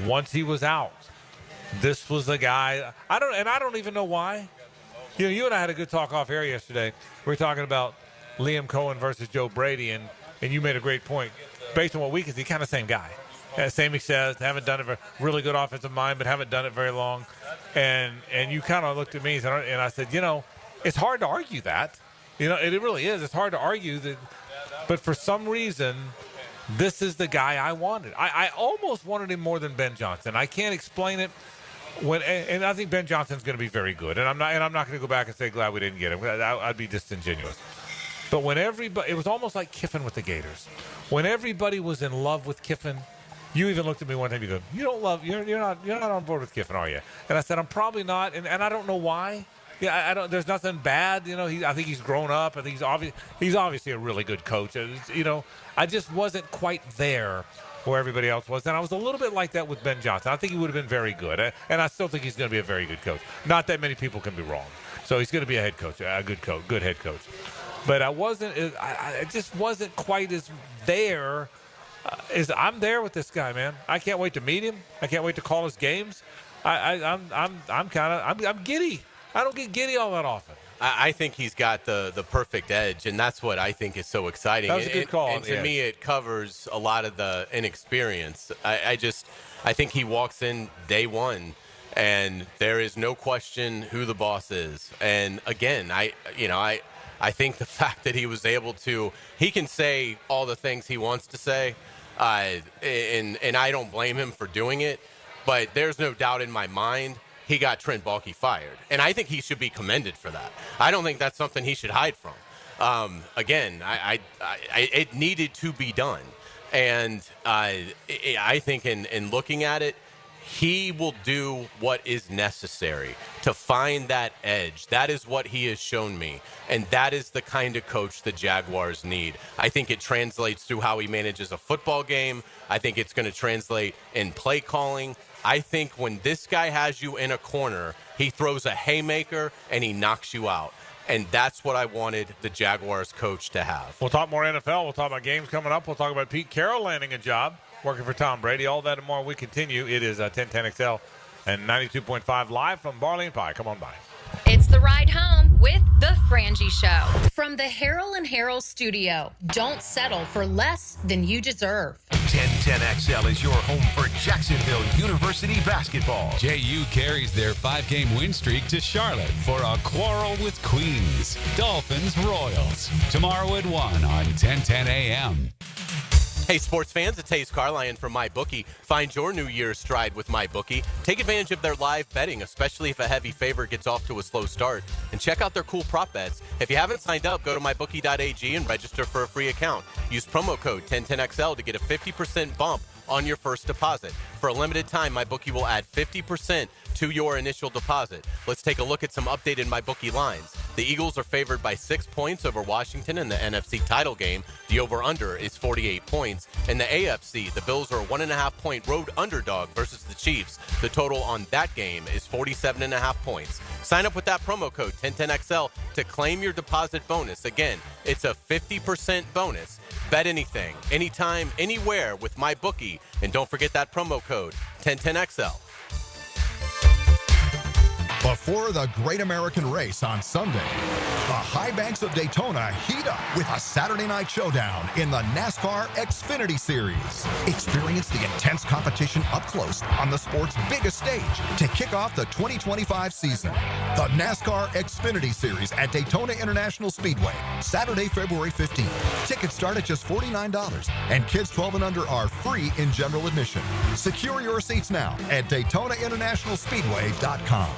Once he was out, this was the guy. I don't even know why. You know, you and I had a good talk off air yesterday. We were talking about Liam Coen versus Joe Brady, and you made a great point. Based on what we can see, kind of same guy. Same success, haven't done it for really good offensive mind, but haven't done it very long. And you kind of looked at me and I said, you know, it's hard to argue that. You know, it really is. It's hard to argue that. But for some reason, this is the guy I wanted. I almost wanted him more than Ben Johnson. I can't explain it. And I think Ben Johnson's going to be very good. And I'm not going to go back and say glad we didn't get him. I'd be disingenuous. But when everybody, it was almost like Kiffin with the Gators. When everybody was in love with Kiffin, you even looked at me one time. You go, you're not on board with Kiffin, are you? And I said, I'm probably not, and I don't know why. Yeah, I don't. There's nothing bad, you know. I think he's grown up. I think he's obviously a really good coach. You know, I just wasn't quite there where everybody else was, and I was a little bit like that with Ben Johnson. I think he would have been very good, and I still think he's going to be a very good coach. Not that many people can be wrong. So he's going to be a head coach, a good head coach. But I just wasn't quite as there. I'm there with this guy, man. I can't wait to meet him. I can't wait to call his games. I'm giddy. I don't get giddy all that often. I think he's got the perfect edge, and that's what I think is so exciting. That was a good call. And to me, it covers a lot of the inexperience. I think he walks in day one, and there is no question who the boss is. And again, I think the fact that he was able to, he can say all the things he wants to say, and I don't blame him for doing it, but there's no doubt in my mind he got Trent Baalke fired. And I think he should be commended for that. I don't think that's something he should hide from. Again, it needed to be done. And I think in looking at it, he will do what is necessary to find that edge. That is what he has shown me. And that is the kind of coach the Jaguars need. I think it translates through how he manages a football game. I think it's going to translate in play calling. I think when this guy has you in a corner He throws a haymaker, and he knocks you out. And that's what I wanted the Jaguars coach to have. We'll talk more NFL. We'll talk about games coming up. We'll talk about Pete Carroll landing a job, working for Tom Brady. All that and more. We continue. It is 1010XL and 92.5 live from Barley and Pie. Come on by. It's the ride home with the Frangie Show. From the Harold and Harold studio, don't settle for less than you deserve. 1010XL is your home for Jacksonville University basketball. JU carries their 5-game win streak to Charlotte for a quarrel with Queens. Dolphins Royals. Tomorrow at 1 on 1010 a.m. Hey, sports fans, it's Hays Carlyon from MyBookie. Find your New Year's stride with MyBookie. Take advantage of their live betting, especially if a heavy favorite gets off to a slow start. And check out their cool prop bets. If you haven't signed up, go to mybookie.ag and register for a free account. Use promo code 1010XL to get a 50% bump on your first deposit. For a limited time, MyBookie will add 50% to your initial deposit. Let's take a look at some updated MyBookie lines. The Eagles are favored by 6 points over Washington in the NFC title game. The over-under is 48 points. In the AFC, the Bills are a 1.5-point road underdog versus the Chiefs. The total on that game is 47.5 points. Sign up with that promo code 1010XL to claim your deposit bonus. Again, it's a 50% bonus. Bet anything, anytime, anywhere with MyBookie. And don't forget that promo code 1010XL. Before the Great American Race on Sunday, the high banks of Daytona heat up with a Saturday night showdown in the NASCAR Xfinity Series. Experience the intense competition up close on the sport's biggest stage to kick off the 2025 season. The NASCAR Xfinity Series at Daytona International Speedway, Saturday, February 15th. Tickets start at just $49, and kids 12 and under are free in general admission. Secure your seats now at DaytonaInternationalSpeedway.com.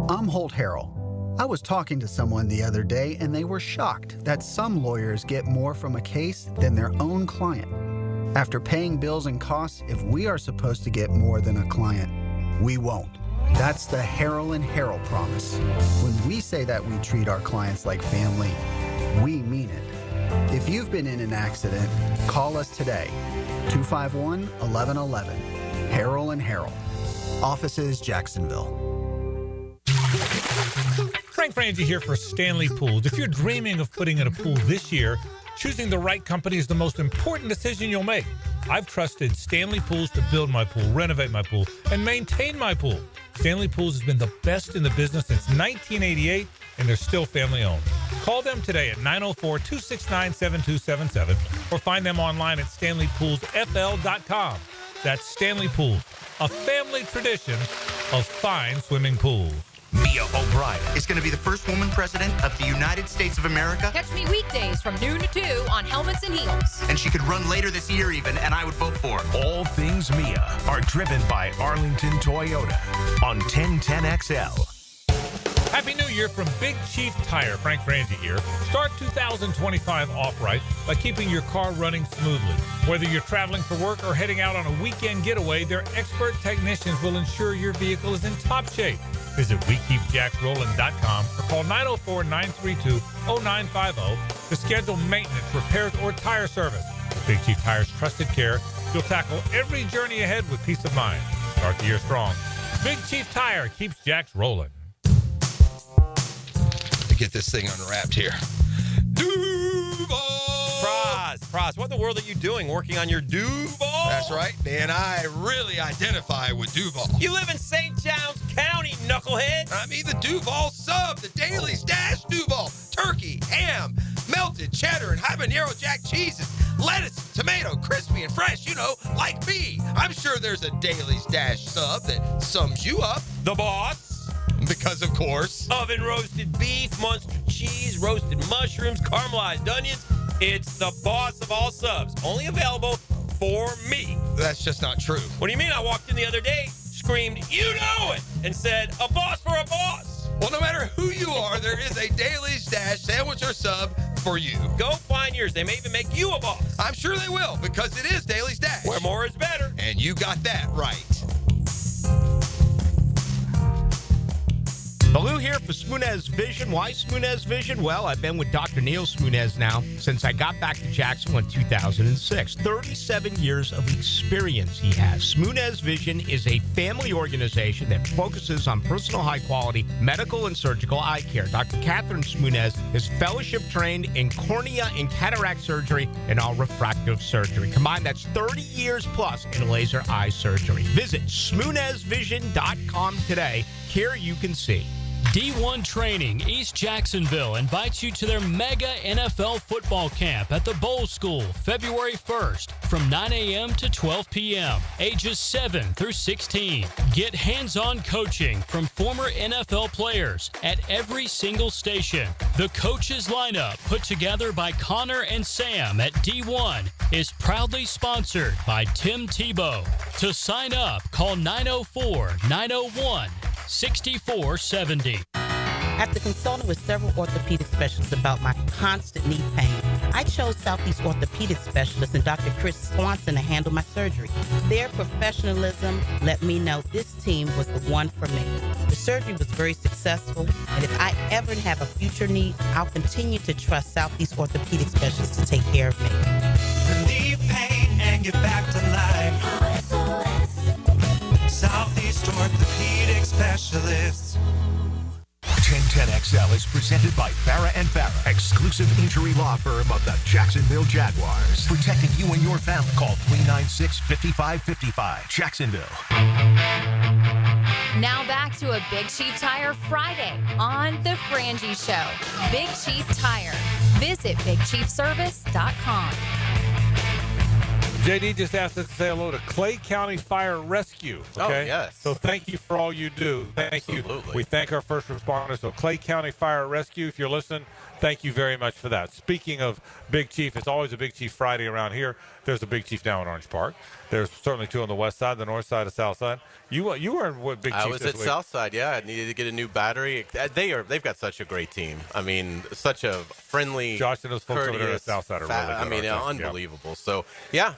I'm Holt Harrell. I was talking to someone the other day, and they were shocked that some lawyers get more from a case than their own client. After paying bills and costs, if we are supposed to get more than a client, we won't. That's the Harrell and Harrell promise. When we say that we treat our clients like family, we mean it. If you've been in an accident, call us today. 251-1111. Harrell and Harrell. Offices, Jacksonville. Frank Frangie here for Stanley Pools. If you're dreaming of putting in a pool this year, choosing the right company is the most important decision you'll make. I've trusted Stanley Pools to build my pool, renovate my pool, and maintain my pool. Stanley Pools has been the best in the business since 1988, and they're still family-owned. Call them today at 904-269-7277 or find them online at StanleyPoolsFL.com. That's Stanley Pools, a family tradition of fine swimming pools. Mia O'Brien is going to be the first woman president of the United States of America. Catch me weekdays from noon to 2 on Helmets and Heels. And she could run later this year even, and I would vote for her. All things Mia are driven by Arlington Toyota on 1010XL. Happy New Year from Big Chief Tire. Frank Frangie here. Start 2025 off right by keeping your car running smoothly. Whether you're traveling for work or heading out on a weekend getaway, their expert technicians will ensure your vehicle is in top shape. Visit WeKeepJacksRollin.com or call 904-932-0950 to schedule maintenance, repairs, or tire service. With Big Chief Tire's trusted care, you'll tackle every journey ahead with peace of mind. Start the year strong. Big Chief Tire keeps Jacks rolling. To get this thing unwrapped here. Praz, what in the world are you doing working on your Duval? That's right, man. I really identify with Duval. You live in St. John's County, knucklehead. I mean the Duval sub, the Daily Stash Duval. Turkey, ham, melted cheddar, and habanero jack cheeses. Lettuce, tomato, crispy and fresh, you know, like me. I'm sure there's a Daily Stash sub that sums you up. The boss. Because, of course. Oven roasted beef, Munster cheese, roasted mushrooms, caramelized onions. It's the boss of all subs. Only available for me. That's just not true. What do you mean? I walked in the other day, screamed, "You know it!" and said, "A boss for a boss." Well, no matter who you are, there is a Daily Stash sandwich or sub for you. Go find yours. They may even make you a boss. I'm sure they will, because it is Daily Stash. Where more is better. And you got that right. Baloo here for Smoonez Vision. Why Smoonez Vision? Well, I've been with Dr. Neil Smoonez now since I got back to Jacksonville in 2006. 37 years of experience he has. Smoonez Vision is a family organization that focuses on personal high-quality medical and surgical eye care. Dr. Catherine Smoonez is fellowship-trained in cornea and cataract surgery and all refractive surgery. Combined, that's 30 years plus in laser eye surgery. Visit SmoonezVision.com today. Here you can see. D1 Training East Jacksonville invites you to their mega NFL football camp at the Bowl School February 1st from 9 a.m. to 12 p.m. Ages 7 through 16. Get hands-on coaching from former NFL players at every single station. The coaches lineup put together by Connor and Sam at D1 is proudly sponsored by Tim Tebow. To sign up, call 904-901-6470. After consulting with several orthopedic specialists about my constant knee pain, I chose Southeast Orthopedic Specialist and Dr. Chris Swanson to handle my surgery. Their professionalism let me know this team was the one for me. The surgery was very successful, and if I ever have a future need, I'll continue to trust Southeast Orthopedic Specialists to take care of me. Relieve pain and get back to life. Southeast Orthopedic Specialists. 1010XL is presented by Farah and Farah, exclusive injury law firm of the Jacksonville Jaguars. Protecting you and your family. Call 396-5555. Jacksonville. Now back to a Big Chief Tire Friday on The Frangie Show. Big Chief Tire. Visit BigChiefService.com. JD just asked us to say hello to Clay County Fire Rescue. Okay? Oh, yes. So thank you for all you do. Thank you. We thank our first responders. So Clay County Fire Rescue, if you're listening, thank you very much for that. Speaking of Big Chief, it's always a Big Chief Friday around here. There's a Big Chief now in Orange Park. There's certainly two on the west side, the north side, the south side. You were in what Big Chief I was at Southside, yeah. I needed to get a new battery. They've got such a great team. I mean, such a friendly, Josh and those folks over there at Southside are really good. I mean, unbelievable. Yeah. So, yeah,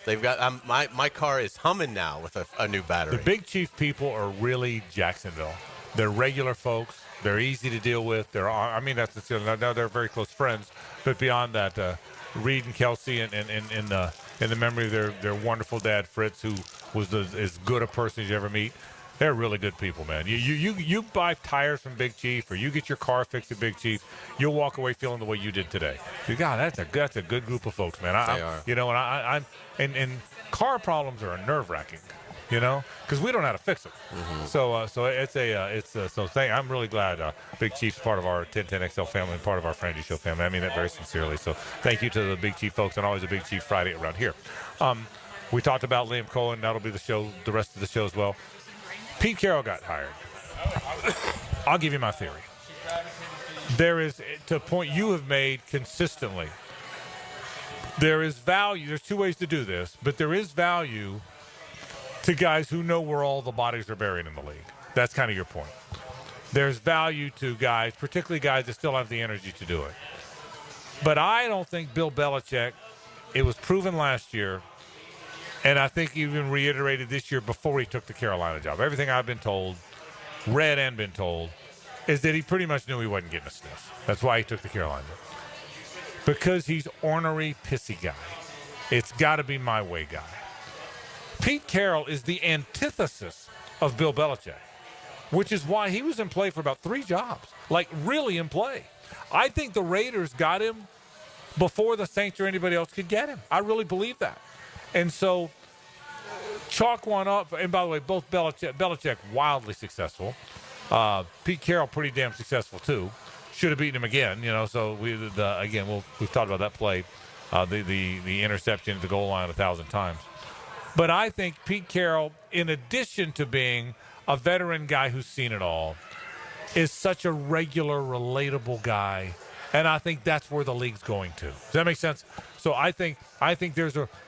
they've got my car is humming now with a new battery. The Big Chief people are really Jacksonville. They're regular folks. They're easy to deal with. Now they're very close friends, but beyond that, Reed and Kelsey and in the memory of their wonderful dad Fritz, who was as good a person as you ever meet. They're really good people, man. You buy tires from Big Chief, or you get your car fixed at Big Chief, you'll walk away feeling the way you did today. God, that's a good group of folks, man. They are. You know, and car problems are nerve-wracking, you know, because we don't know how to fix them. Mm-hmm. So I'm really glad Big Chief's part of our 1010XL family and part of our Frangie Show family. I mean that very sincerely. So thank you to the Big Chief folks, and always a Big Chief Friday around here. We talked about Liam Cohen. That'll be the rest of the show as well. Pete Carroll got hired. I'll give you my theory. There is, to a point you have made consistently, there is value. There's two ways to do this, but there is value to guys who know where all the bodies are buried in the league. That's kind of your point. There's value to guys, particularly guys that still have the energy to do it. But I don't think Bill Belichick, it was proven last year, and I think even reiterated this year before he took the Carolina job. Everything I've been told, read and been told, is that he pretty much knew he wasn't getting a sniff. That's why he took the Carolina job. Because he's ornery, pissy guy. It's got to be my way guy. Pete Carroll is the antithesis of Bill Belichick, which is why he was in play for about 3 jobs. Like, really in play. I think the Raiders got him before the Saints or anybody else could get him. I really believe that. And so, chalk one up. And by the way, both Belichick wildly successful. Pete Carroll pretty damn successful too. Should have beaten him again, you know. So we've talked about that play, the interception at the goal line 1,000 times. But I think Pete Carroll, in addition to being a veteran guy who's seen it all, is such a regular, relatable guy. And I think that's where the league's going to. Does that make sense? So I think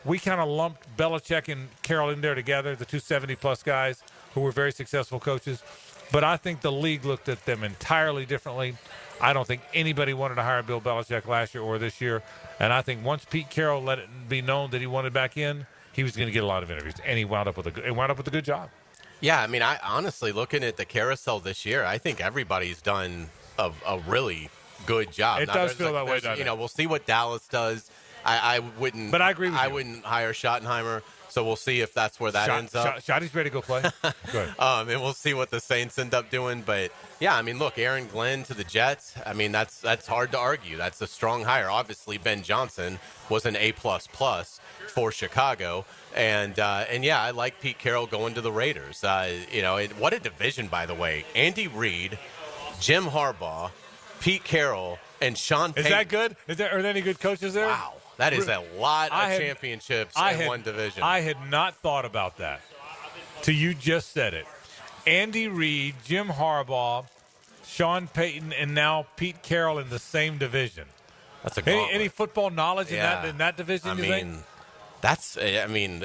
we kind of lumped Belichick and Carroll in there together, the 270-plus guys who were very successful coaches. But I think the league looked at them entirely differently. I don't think anybody wanted to hire Bill Belichick last year or this year. And I think once Pete Carroll let it be known that he wanted back in, he was going to get a lot of interviews. And he wound up with a good job. Yeah, I mean, I honestly, looking at the carousel this year, I think everybody's done a really good job. It does feel that way, doesn't You know, it? we'll see what Dallas does. I wouldn't. But I agree with you. I wouldn't hire Schottenheimer, so we'll see if that's where that ends up. Shotty's ready to go play. Good. And we'll see what the Saints end up doing. But yeah, I mean, look, Aaron Glenn to the Jets. I mean, that's hard to argue. That's a strong hire. Obviously, Ben Johnson was an A++ for Chicago, and yeah, I like Pete Carroll going to the Raiders. You know, what a division, by the way. Andy Reid, Jim Harbaugh, Pete Carroll, and Sean Payton. Is that good? Are there any good coaches there? Wow. That is a lot of championships in one division. I had not thought about that till you just said it. Andy Reid, Jim Harbaugh, Sean Payton, and now Pete Carroll in the same division. That's a gauntlet. Any football knowledge in that division, I you mean, think? It's stunning.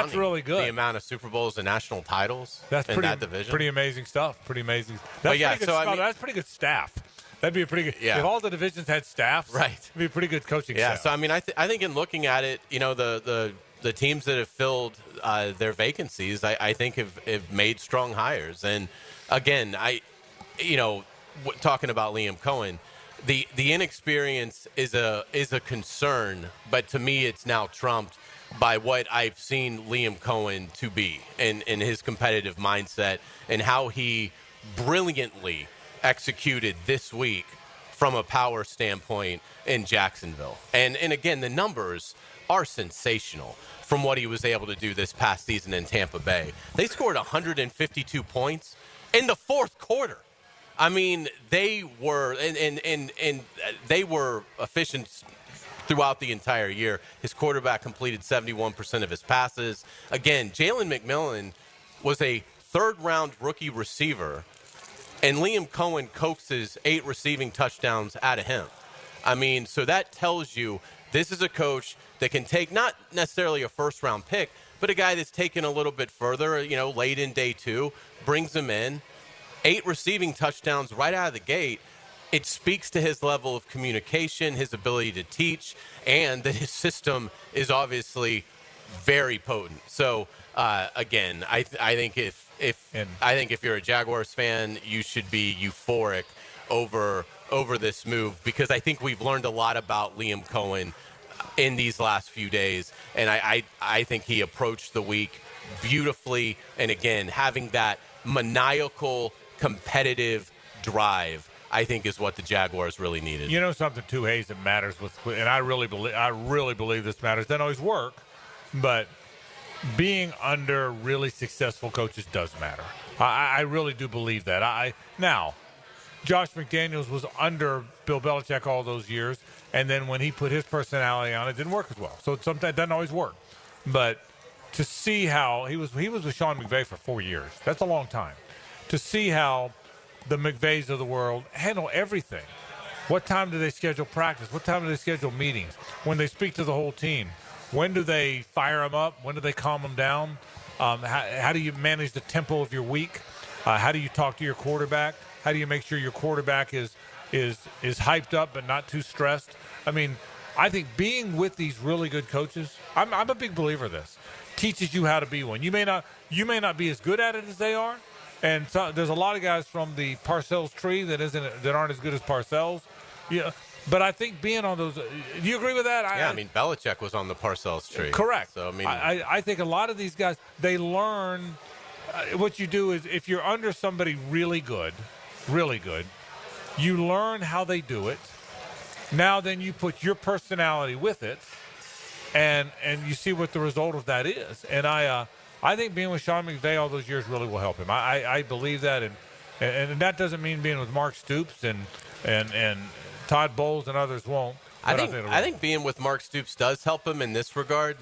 That's really good. The amount of Super Bowls and national titles That's in that division. Pretty amazing stuff. Pretty amazing. But yeah, pretty good stuff. That's pretty good staff. That'd be a pretty good. Yeah. If all the divisions had staffs, right? It'd be a pretty good coaching Yeah. staff. So I mean, I think in looking at it, you know, the teams that have filled their vacancies, I think have made strong hires. And again, talking about Liam Cohen, the inexperience is a concern, but to me, it's now trumped by what I've seen Liam Cohen to be and his competitive mindset and how he brilliantly executed this week from a power standpoint in Jacksonville. And again, the numbers are sensational from what he was able to do this past season in Tampa Bay. They scored 152 points in the fourth quarter. I mean, they were and they were efficient throughout the entire year. His quarterback completed 71% of his passes. Again, Jalen McMillan was a third-round rookie receiver, and Liam Cohen coaxes 8 receiving touchdowns out of him. I mean, so that tells you this is a coach that can take not necessarily a first-round pick, but a guy that's taken a little bit further, you know, late in day 2, brings him in. 8 receiving touchdowns right out of the gate. It speaks to his level of communication, his ability to teach, and that his system is obviously very potent. So, again, I think if you're a Jaguars fan, you should be euphoric over this move, because I think we've learned a lot about Liam Cohen in these last few days, and I think he approached the week beautifully, and again, having that maniacal, competitive drive, I think, is what the Jaguars really needed. You know something too, Hays, that matters and I really believe this matters. Doesn't always work, but being under really successful coaches does matter. I really do believe that. Now, Josh McDaniels was under Bill Belichick all those years, and then when he put his personality on it, didn't work as well. So sometimes it doesn't always work. But to see how he was with Sean McVay for 4 years, that's a long time. To see how the McVays of the world handle everything. What time do they schedule practice? What time do they schedule meetings? When they speak to the whole team, when do they fire them up? When do they calm them down? How do you manage the tempo of your week? How do you talk to your quarterback? How do you make sure your quarterback is hyped up but not too stressed? I mean, I think being with these really good coaches, I'm a big believer of this, teaches you how to be one. You may not be as good at it as they are. And so there's a lot of guys from the Parcells tree that aren't as good as Parcells. Yeah, but I think being on those, do you agree with that? Yeah, I mean, Belichick was on the Parcells tree. Correct. So I mean, I think a lot of these guys, they learn. What you do is, if you're under somebody really good, you learn how they do it. Now then you put your personality with it, and you see what the result of that is. And I think being with Sean McVay all those years really will help him. I believe that, and that doesn't mean being with Mark Stoops and Todd Bowles and others won't. I think being with Mark Stoops does help him in this regard.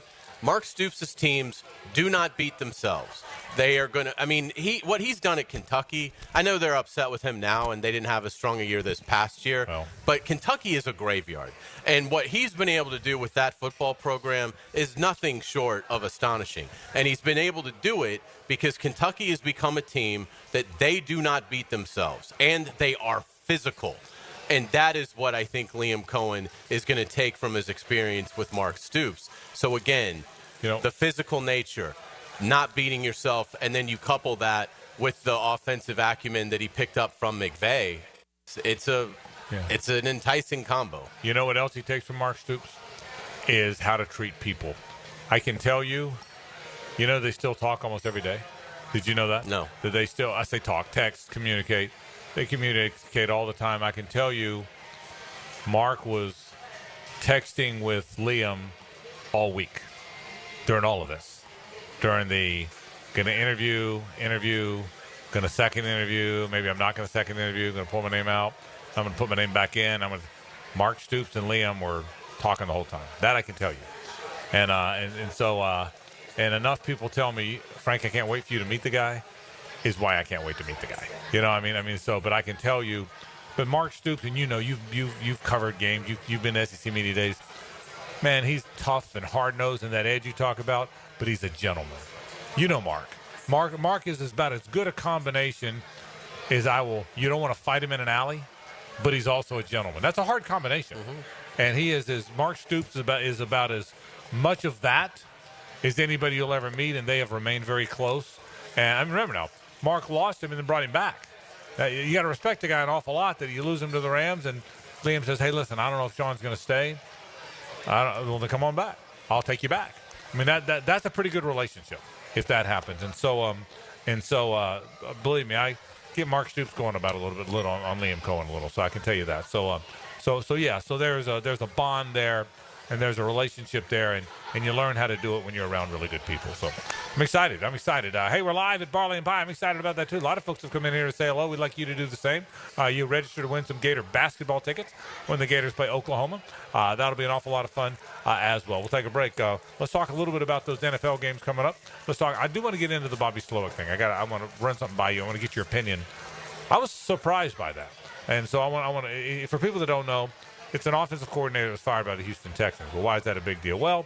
Mark Stoops' teams do not beat themselves. They are going to – I mean, what he's done at Kentucky, I know they're upset with him now and they didn't have a stronger year this past year, but Kentucky is a graveyard. And what he's been able to do with that football program is nothing short of astonishing. And he's been able to do it because Kentucky has become a team that they do not beat themselves, and they are physical. And that is what I think Liam Cohen is going to take from his experience with Mark Stoops. So, again, the physical nature, not beating yourself, and then you couple that with the offensive acumen that he picked up from McVay, it's an enticing combo. You know what else he takes from Mark Stoops? Is how to treat people. I can tell you, they still talk almost every day. Did you know that? No. That they still, I say talk, text, communicate. They communicate all the time. I can tell you, Mark was texting with Liam all week during all of this. During the going to interview, going to second interview, maybe I'm not going to second interview, going to pull my name out, I'm going to put my name back in. Mark Stoops and Liam were talking the whole time. That I can tell you. And so enough people tell me, Frank, I can't wait for you to meet the guy, is why I can't wait to meet the guy. You know what I mean? But I can tell you, but Mark Stoops, and you've covered games, you've been to SEC media days. Man, he's tough and hard-nosed and that edge you talk about, but he's a gentleman. You know Mark. Mark is about as good a combination as I will. You don't want to fight him in an alley, but he's also a gentleman. That's a hard combination. Mm-hmm. And he is Mark Stoops is about as much of that as anybody you'll ever meet, and they have remained very close. And remember now, Mark lost him and then brought him back. You got to respect the guy an awful lot that you lose him to the Rams, and Liam says, hey, listen, I don't know if Sean's going to stay. Well, then come on back. I'll take you back. I mean, that's a pretty good relationship if that happens. And so believe me, I get Mark Stoops going about a little on Liam Cohen a little, so I can tell you that. So there's a bond there, and there's a relationship there, and you learn how to do it when you're around really good people. So I'm excited. Hey, we're live at Barley and Pie. I'm excited about that, too. A lot of folks have come in here to say hello. We'd like you to do the same. You register to win some Gator basketball tickets when the Gators play Oklahoma. That'll be an awful lot of fun as well. We'll take a break. Let's talk a little bit about those NFL games coming up. I do want to get into the Bobby Slowik thing. I want to run something by you. I want to get your opinion. I was surprised by that. And so I want to, for people that don't know, it's an offensive coordinator that was fired by the Houston Texans. Well, why is that a big deal? Well,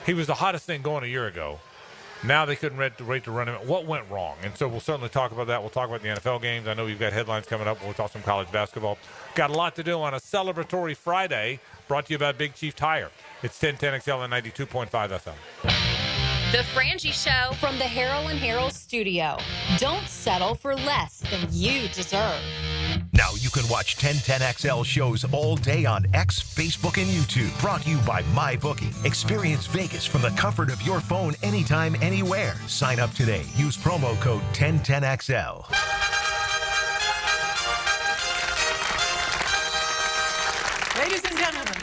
he was the hottest thing going a year ago. Now they couldn't rate to run him. What went wrong? And so we'll certainly talk about that. We'll talk about the NFL games. I know we've got headlines coming up. We'll talk some college basketball. Got a lot to do on a celebratory Friday, brought to you by Big Chief Tire. It's 1010XL and 92.5 FM. The Frangie Show from the Harold and Harold studio. Don't settle for less than you deserve. Now you can watch 1010XL shows all day on X, Facebook, and YouTube. Brought to you by MyBookie. Experience Vegas from the comfort of your phone anytime, anywhere. Sign up today. Use promo code 1010XL. Ladies and gentlemen,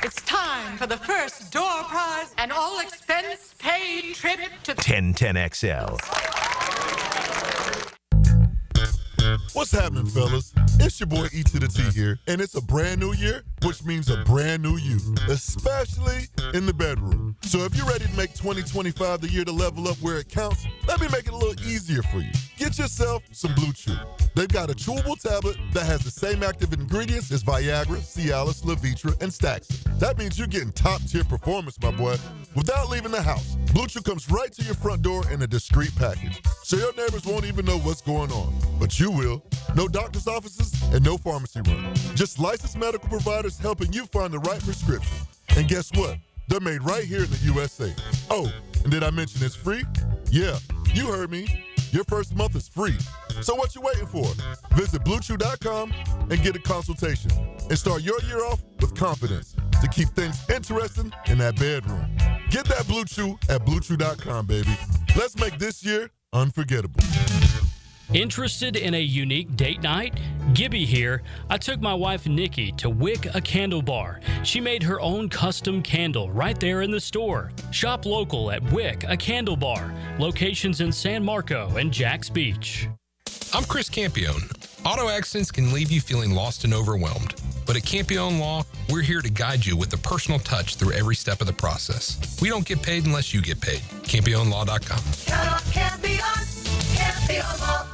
it's time for the first door prize and all expense paid trip to 1010XL. What's happening, fellas? It's your boy E to the T here, and it's a brand new year, which means a brand new you, especially in the bedroom. So if you're ready to make 2025 the year to level up where it counts, let me make it a little easier for you. Get yourself some Blue Chew. They've got a chewable tablet that has the same active ingredients as Viagra, Cialis, Levitra, and Staxin. That means you're getting top-tier performance, my boy, without leaving the house. Blue Chew comes right to your front door in a discreet package, so your neighbors won't even know what's going on. But you will. No doctor's offices and no pharmacy run. Just licensed medical providers helping you find the right prescription. And guess what? They're made right here in the USA. Oh, and did I mention it's free? Yeah, you heard me. Your first month is free. So what you waiting for? Visit BlueChew.com and get a consultation. And start your year off with confidence to keep things interesting in that bedroom. Get that Blue Chew at BlueChew.com, baby. Let's make this year unforgettable. Interested in a unique date night? Gibby here. I took my wife Nikki to Wick a Candle Bar. She made her own custom candle right there in the store. Shop local at Wick a Candle Bar. Locations in San Marco and Jacks Beach. I'm Chris Campione. Auto accidents can leave you feeling lost and overwhelmed. But at Campione Law, we're here to guide you with a personal touch through every step of the process. We don't get paid unless you get paid. CampioneLaw.com. Count on Campione, Campione Law.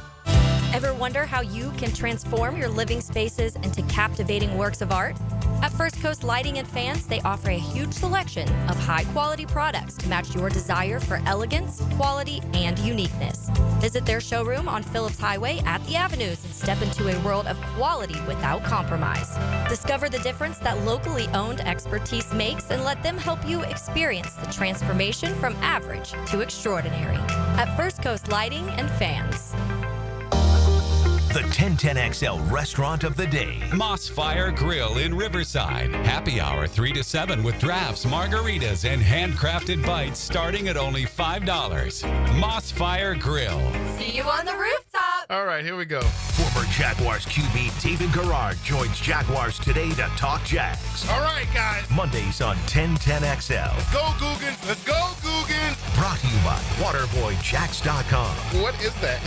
Ever wonder how you can transform your living spaces into captivating works of art? At First Coast Lighting and Fans, they offer a huge selection of high-quality products to match your desire for elegance, quality, and uniqueness. Visit their showroom on Phillips Highway at the Avenues and step into a world of quality without compromise. Discover the difference that locally owned expertise makes and let them help you experience the transformation from average to extraordinary. At First Coast Lighting and Fans. The 1010XL restaurant of the day. Moss Fire Grill in Riverside. Happy hour 3 to 7 with drafts, margaritas, and handcrafted bites starting at only $5. Moss Fire Grill. See you on the rooftop. All right, here we go. Former Jaguars QB David Garrard joins Jaguars today to talk Jags. All right, guys. Mondays on 1010XL. Let's go, Googans. Let's go, Googans. Brought to you by WaterboyJax.com. What is that?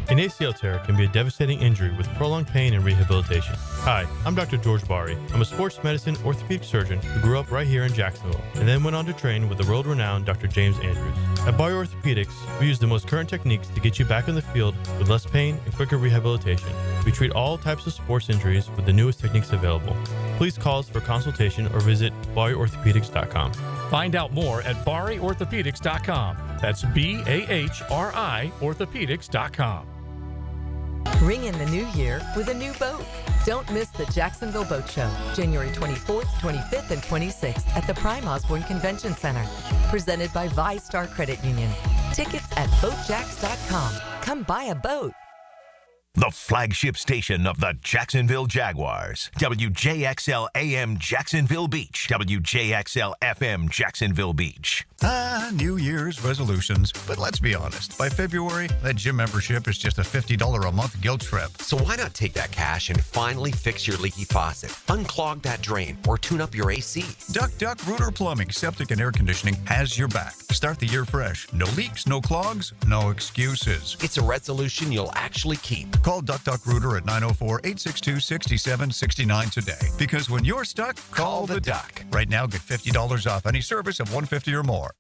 An ACL tear can be a devastating injury with prolonged pain and rehabilitation. Hi, I'm Dr. George Bari. I'm a sports medicine orthopedic surgeon who grew up right here in Jacksonville and then went on to train with the world-renowned Dr. James Andrews. At Bari Orthopedics, we use the most current techniques to get you back in the field with less pain and quicker rehabilitation. We treat all types of sports injuries with the newest techniques available. Please call us for consultation or visit BariOrthopedics.com. Find out more at BariOrthopedics.com. That's BAHRI Orthopedics.com. Ring in the new year with a new boat. Don't miss the Jacksonville Boat Show, January 24th, 25th, and 26th at the Prime Osborne Convention Center. Presented by ViStar Credit Union. Tickets at BoatJax.com. Come buy a boat. The flagship station of the Jacksonville Jaguars. WJXL AM Jacksonville Beach. WJXL FM Jacksonville Beach. New Year's resolutions. But let's be honest. By February, that gym membership is just a $50 a month guilt trip. So why not take that cash and finally fix your leaky faucet, unclog that drain, or tune up your AC? Duck Rooter Plumbing, Septic and Air Conditioning has your back. Start the year fresh. No leaks, no clogs, no excuses. It's a resolution you'll actually keep. Call Duck Rooter at 904-862-6769 today. Because when you're stuck, call the Duck. Right now, get $50 off any service of $150 or more.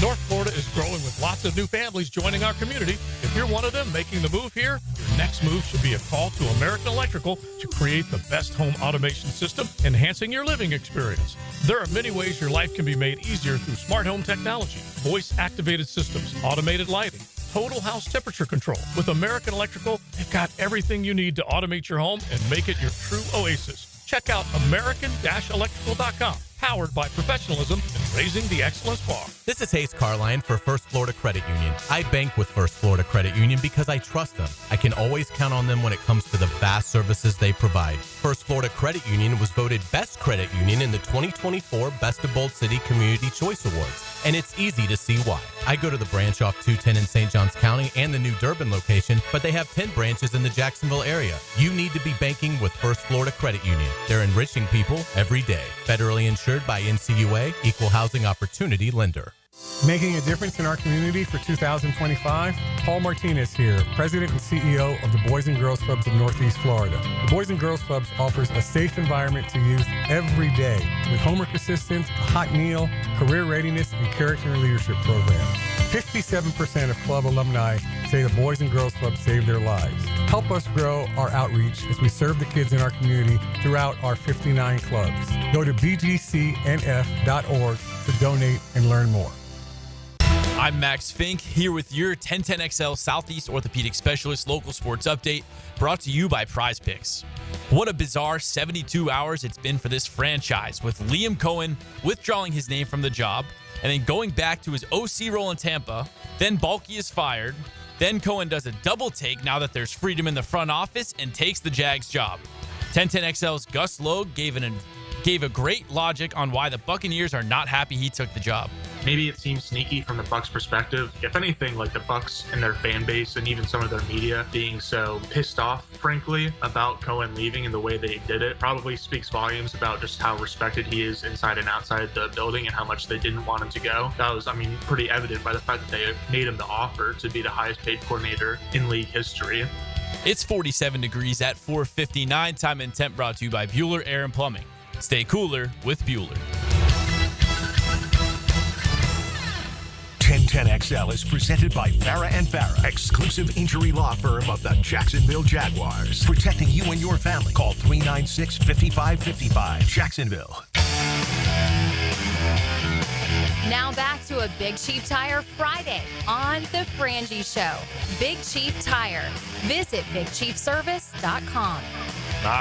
North Florida is growing with lots of new families joining our community. If you're one of them making the move here, your next move should be a call to American Electrical to create the best home automation system, enhancing your living experience. There are many ways your life can be made easier through smart home technology, voice-activated systems, automated lighting, total house temperature control. With American Electrical, they've got everything you need to automate your home and make it your true oasis. Check out American-Electrical.com. Powered by professionalism and raising the excellence bar. This is Hays Carlyon for First Florida Credit Union. I bank with First Florida Credit Union because I trust them. I can always count on them when it comes to the vast services they provide. First Florida Credit Union was voted Best Credit Union in the 2024 Best of Bold City Community Choice Awards. And it's easy to see why. I go to the branch off 210 in St. Johns County and the new Durbin location, but they have 10 branches in the Jacksonville area. You need to be banking with First Florida Credit Union. They're enriching people every day. Federally insured by NCUA, Equal Housing Opportunity Lender. Making a difference in our community for 2025? Paul Martinez here, President and CEO of the Boys and Girls Clubs of Northeast Florida. The Boys and Girls Clubs offers a safe environment to youth every day with homework assistance, a hot meal, career readiness, and character and leadership programs. 57% of club alumni say the Boys and Girls Club saved their lives. Help us grow our outreach as we serve the kids in our community throughout our 59 clubs. Go to bgcnf.org to donate and learn more. I'm Max Fink, here with your 1010XL Southeast Orthopedic Specialist local sports update, brought to you by Prize Picks. What a bizarre 72 hours it's been for this franchise, with Liam Coen withdrawing his name from the job, and then going back to his OC role in Tampa. Then Balky is fired. Then Coen does a double take now that there's freedom in the front office and takes the Jags job. 1010XL's Gus Logue gave a great logic on why the Buccaneers are not happy he took the job. Maybe it seems sneaky from the Bucs perspective. If anything, like the Bucs and their fan base and even some of their media being so pissed off, frankly, about Cohen leaving and the way they did it probably speaks volumes about just how respected he is inside and outside the building and how much they didn't want him to go. That was, pretty evident by the fact that they made him the offer to be the highest paid coordinator in league history. It's 47 degrees at 4:59. Time and temp brought to you by Bueller Air and Plumbing. Stay cooler with Bueller. 1010 1010XL is presented by Farah and Farah, exclusive injury law firm of the Jacksonville Jaguars. Protecting you and your family. Call 396-5555. Jacksonville. Now back to a Big Chief Tire Friday on the Frangie Show. Big Chief Tire. Visit BigChiefService.com.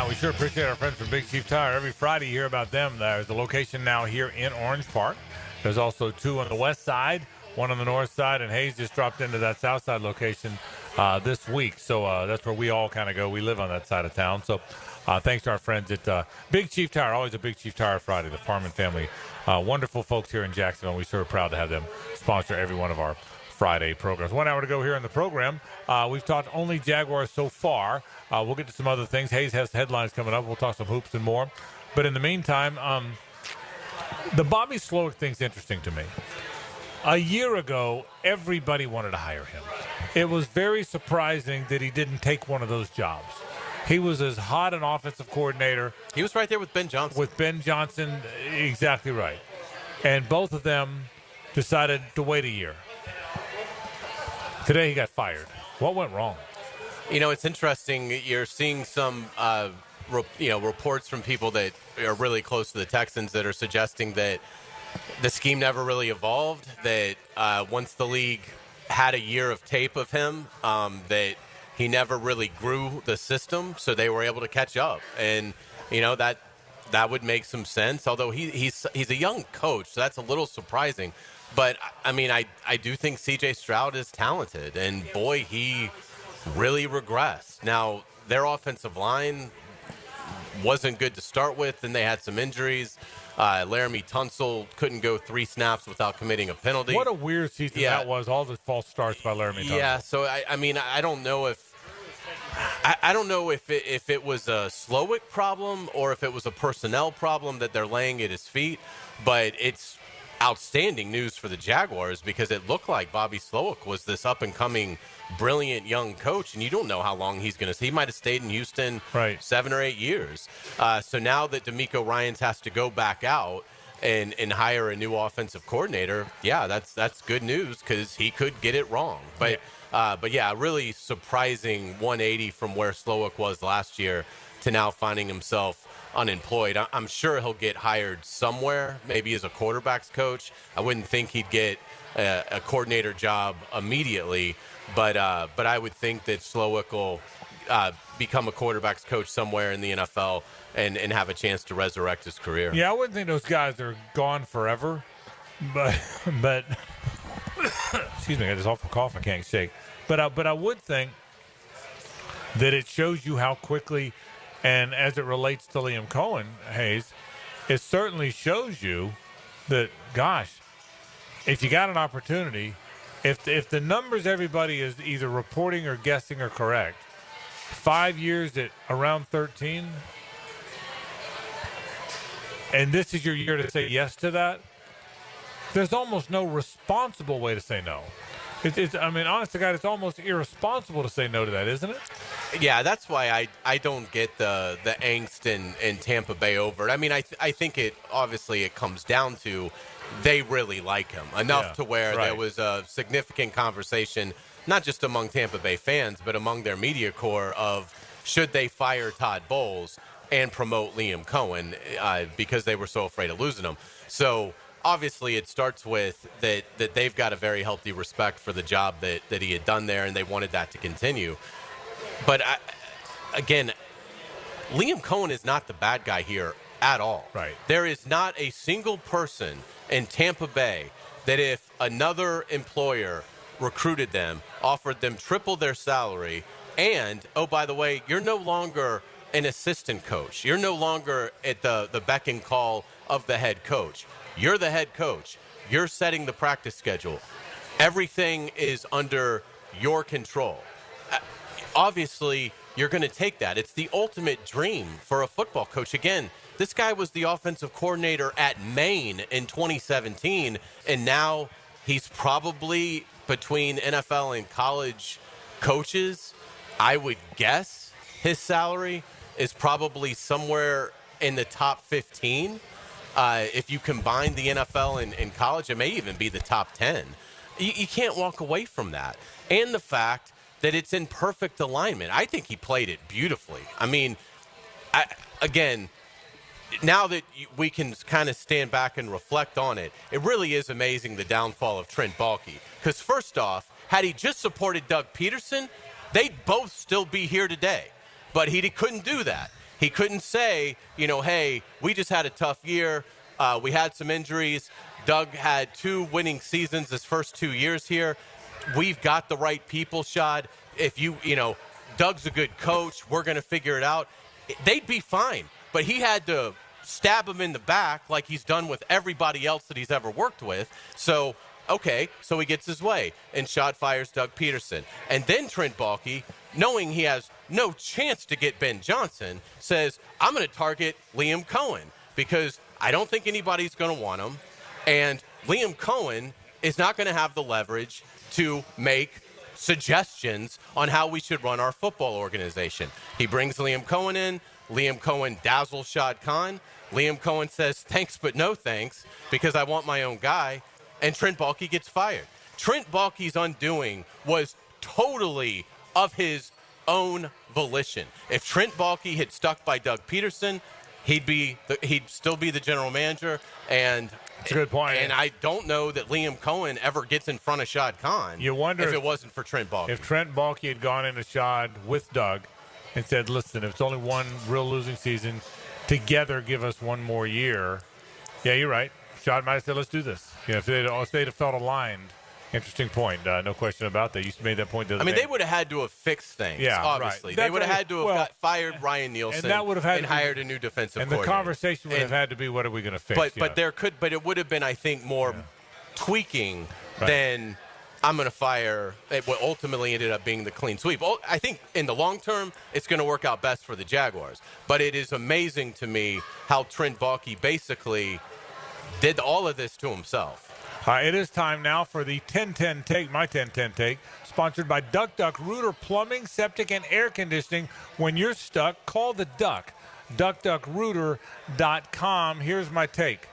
We sure appreciate our friends from Big Chief Tire. Every Friday you hear about them. There's a location now here in Orange Park. There's also 2 on the west side, 1 on the north side, and Hays just dropped into that south side location this week. So that's where we all kind of go. We live on that side of town. So thanks to our friends at Big Chief Tire. Always a Big Chief Tire Friday, the Farman family. Wonderful folks here in Jacksonville. We're so proud to have them sponsor every one of our Friday programs. 1 hour to go here in the program. We've talked only Jaguars so far. We'll get to some other things. Hays has headlines coming up. We'll talk some hoops and more. But in the meantime, the Bobby Slowik thing's interesting to me. A year ago, everybody wanted to hire him. It was very surprising that he didn't take one of those jobs. He was as hot an offensive coordinator. He was right there with Ben Johnson. With Ben Johnson, exactly right. And both of them decided to wait a year. Today he got fired. What went wrong? It's interesting. You're seeing some, reports from people that are really close to the Texans that are suggesting that the scheme never really evolved, that once the league had a year of tape of him, that he never really grew the system, so they were able to catch up. And, that would make some sense, although he's a young coach, so that's a little surprising. But, I do think C.J. Stroud is talented, and, boy, he really regressed. Now, their offensive line wasn't good to start with, and they had some injuries. Laramie Tunsil couldn't go 3 snaps without committing a penalty. What a weird season that was, all the false starts by Laramie Tunsil. Yeah, so, I don't know if I don't know if it was a Slowik problem or if it was a personnel problem that they're laying at his feet, but it's outstanding news for the Jaguars because it looked like Bobby Slowik was this up-and-coming, brilliant young coach, and you don't know how long he's going to stay. He might have stayed in Houston 7 or 8 years. So now that DeMeco Ryans has to go back out and hire a new offensive coordinator, that's good news because he could get it wrong. But really surprising 180 from where Slowik was last year to now finding himself unemployed. I'm sure he'll get hired somewhere, maybe as a quarterback's coach. I wouldn't think he'd get a coordinator job immediately, but I would think that Slowik will become a quarterback's coach somewhere in the NFL and have a chance to resurrect his career. Yeah, I wouldn't think those guys are gone forever, but excuse me, I got this awful cough I can't shake. But I would think that it shows you how quickly, and as it relates to Liam Cohen, Hays, it certainly shows you that, gosh, if you got an opportunity, if the numbers everybody is either reporting or guessing are correct, 5 years at around 13, and this is your year to say yes to that, there's almost no responsible way to say no. Honest to God, it's almost irresponsible to say no to that, isn't it? Yeah, that's why I don't get the angst in Tampa Bay over it. I think it comes down to they really like him enough to where there was a significant conversation, not just among Tampa Bay fans, but among their media corps of should they fire Todd Bowles and promote Liam Cohen because they were so afraid of losing him. So obviously it starts with that they've got a very healthy respect for the job that he had done there, and they wanted that to continue. But, again, Liam Cohen is not the bad guy here at all. Right. There is not a single person in Tampa Bay that if another employer recruited them, offered them triple their salary, and, oh, by the way, you're no longer an assistant coach. You're no longer at the beck and call of the head coach. You're the head coach. You're setting the practice schedule. Everything is under your control. Obviously, you're going to take that. It's the ultimate dream for a football coach. Again, this guy was the offensive coordinator at Maine in 2017, and now he's probably between NFL and college coaches. I would guess his salary is probably somewhere in the top 15. If you combine the NFL and college, it may even be the top 10. You can't walk away from that. And the fact that it's in perfect alignment. I think he played it beautifully. I mean, again, now that we can kind of stand back and reflect on it, it really is amazing the downfall of Trent Baalke. Because first off, had he just supported Doug Peterson, they'd both still be here today. But he couldn't do that. He couldn't say, hey, we just had a tough year. We had some injuries. Doug had 2 winning seasons his first 2 years here. We've got the right people, Shad. If Doug's a good coach, we're going to figure it out. They'd be fine. But he had to stab him in the back like he's done with everybody else that he's ever worked with. So, okay, so he gets his way. And Shad fires Doug Peterson. And then Trent Baalke, knowing he has no chance to get Ben Johnson, says, I'm going to target Liam Cohen because I don't think anybody's going to want him. And Liam Cohen is not going to have the leverage to make suggestions on how we should run our football organization. He brings Liam Cohen in. Liam Cohen dazzles Shad Khan. Liam Cohen says, thanks, but no thanks, because I want my own guy. And Trent Baalke gets fired. Trent Baalke's undoing was totally of his own volition. If Trent Baalke had stuck by Doug Peterson, he'd still be the general manager. And that's a good point. And I don't know that Liam Cohen ever gets in front of Shad Khan. You wonder if it wasn't for Trent Baalke. If Trent Baalke had gone into Shad with Doug and said, listen, if it's only one real losing season, together give us one more year. Yeah, you're right. Shad might have said, let's do this. If they'd have felt aligned. Interesting point. No question about that. You made that point the other day. They would have had to have fixed things, obviously. Right. They would have had to have fired Ryan Nielsen and that would have had hired a new defensive coordinator. And the conversation would have had to be, what are we going to fix? But it would have been, I think, more tweaking than I'm going to fire what ultimately ended up being the clean sweep. I think in the long term, it's going to work out best for the Jaguars. But it is amazing to me how Trent Baalke basically did all of this to himself. It is time now for the 10-10 take, my 10-10 take, sponsored by Duck Duck Rooter Plumbing, Septic, and Air Conditioning. When you're stuck, call the Duck, duckduckrooter.com. Here's my take.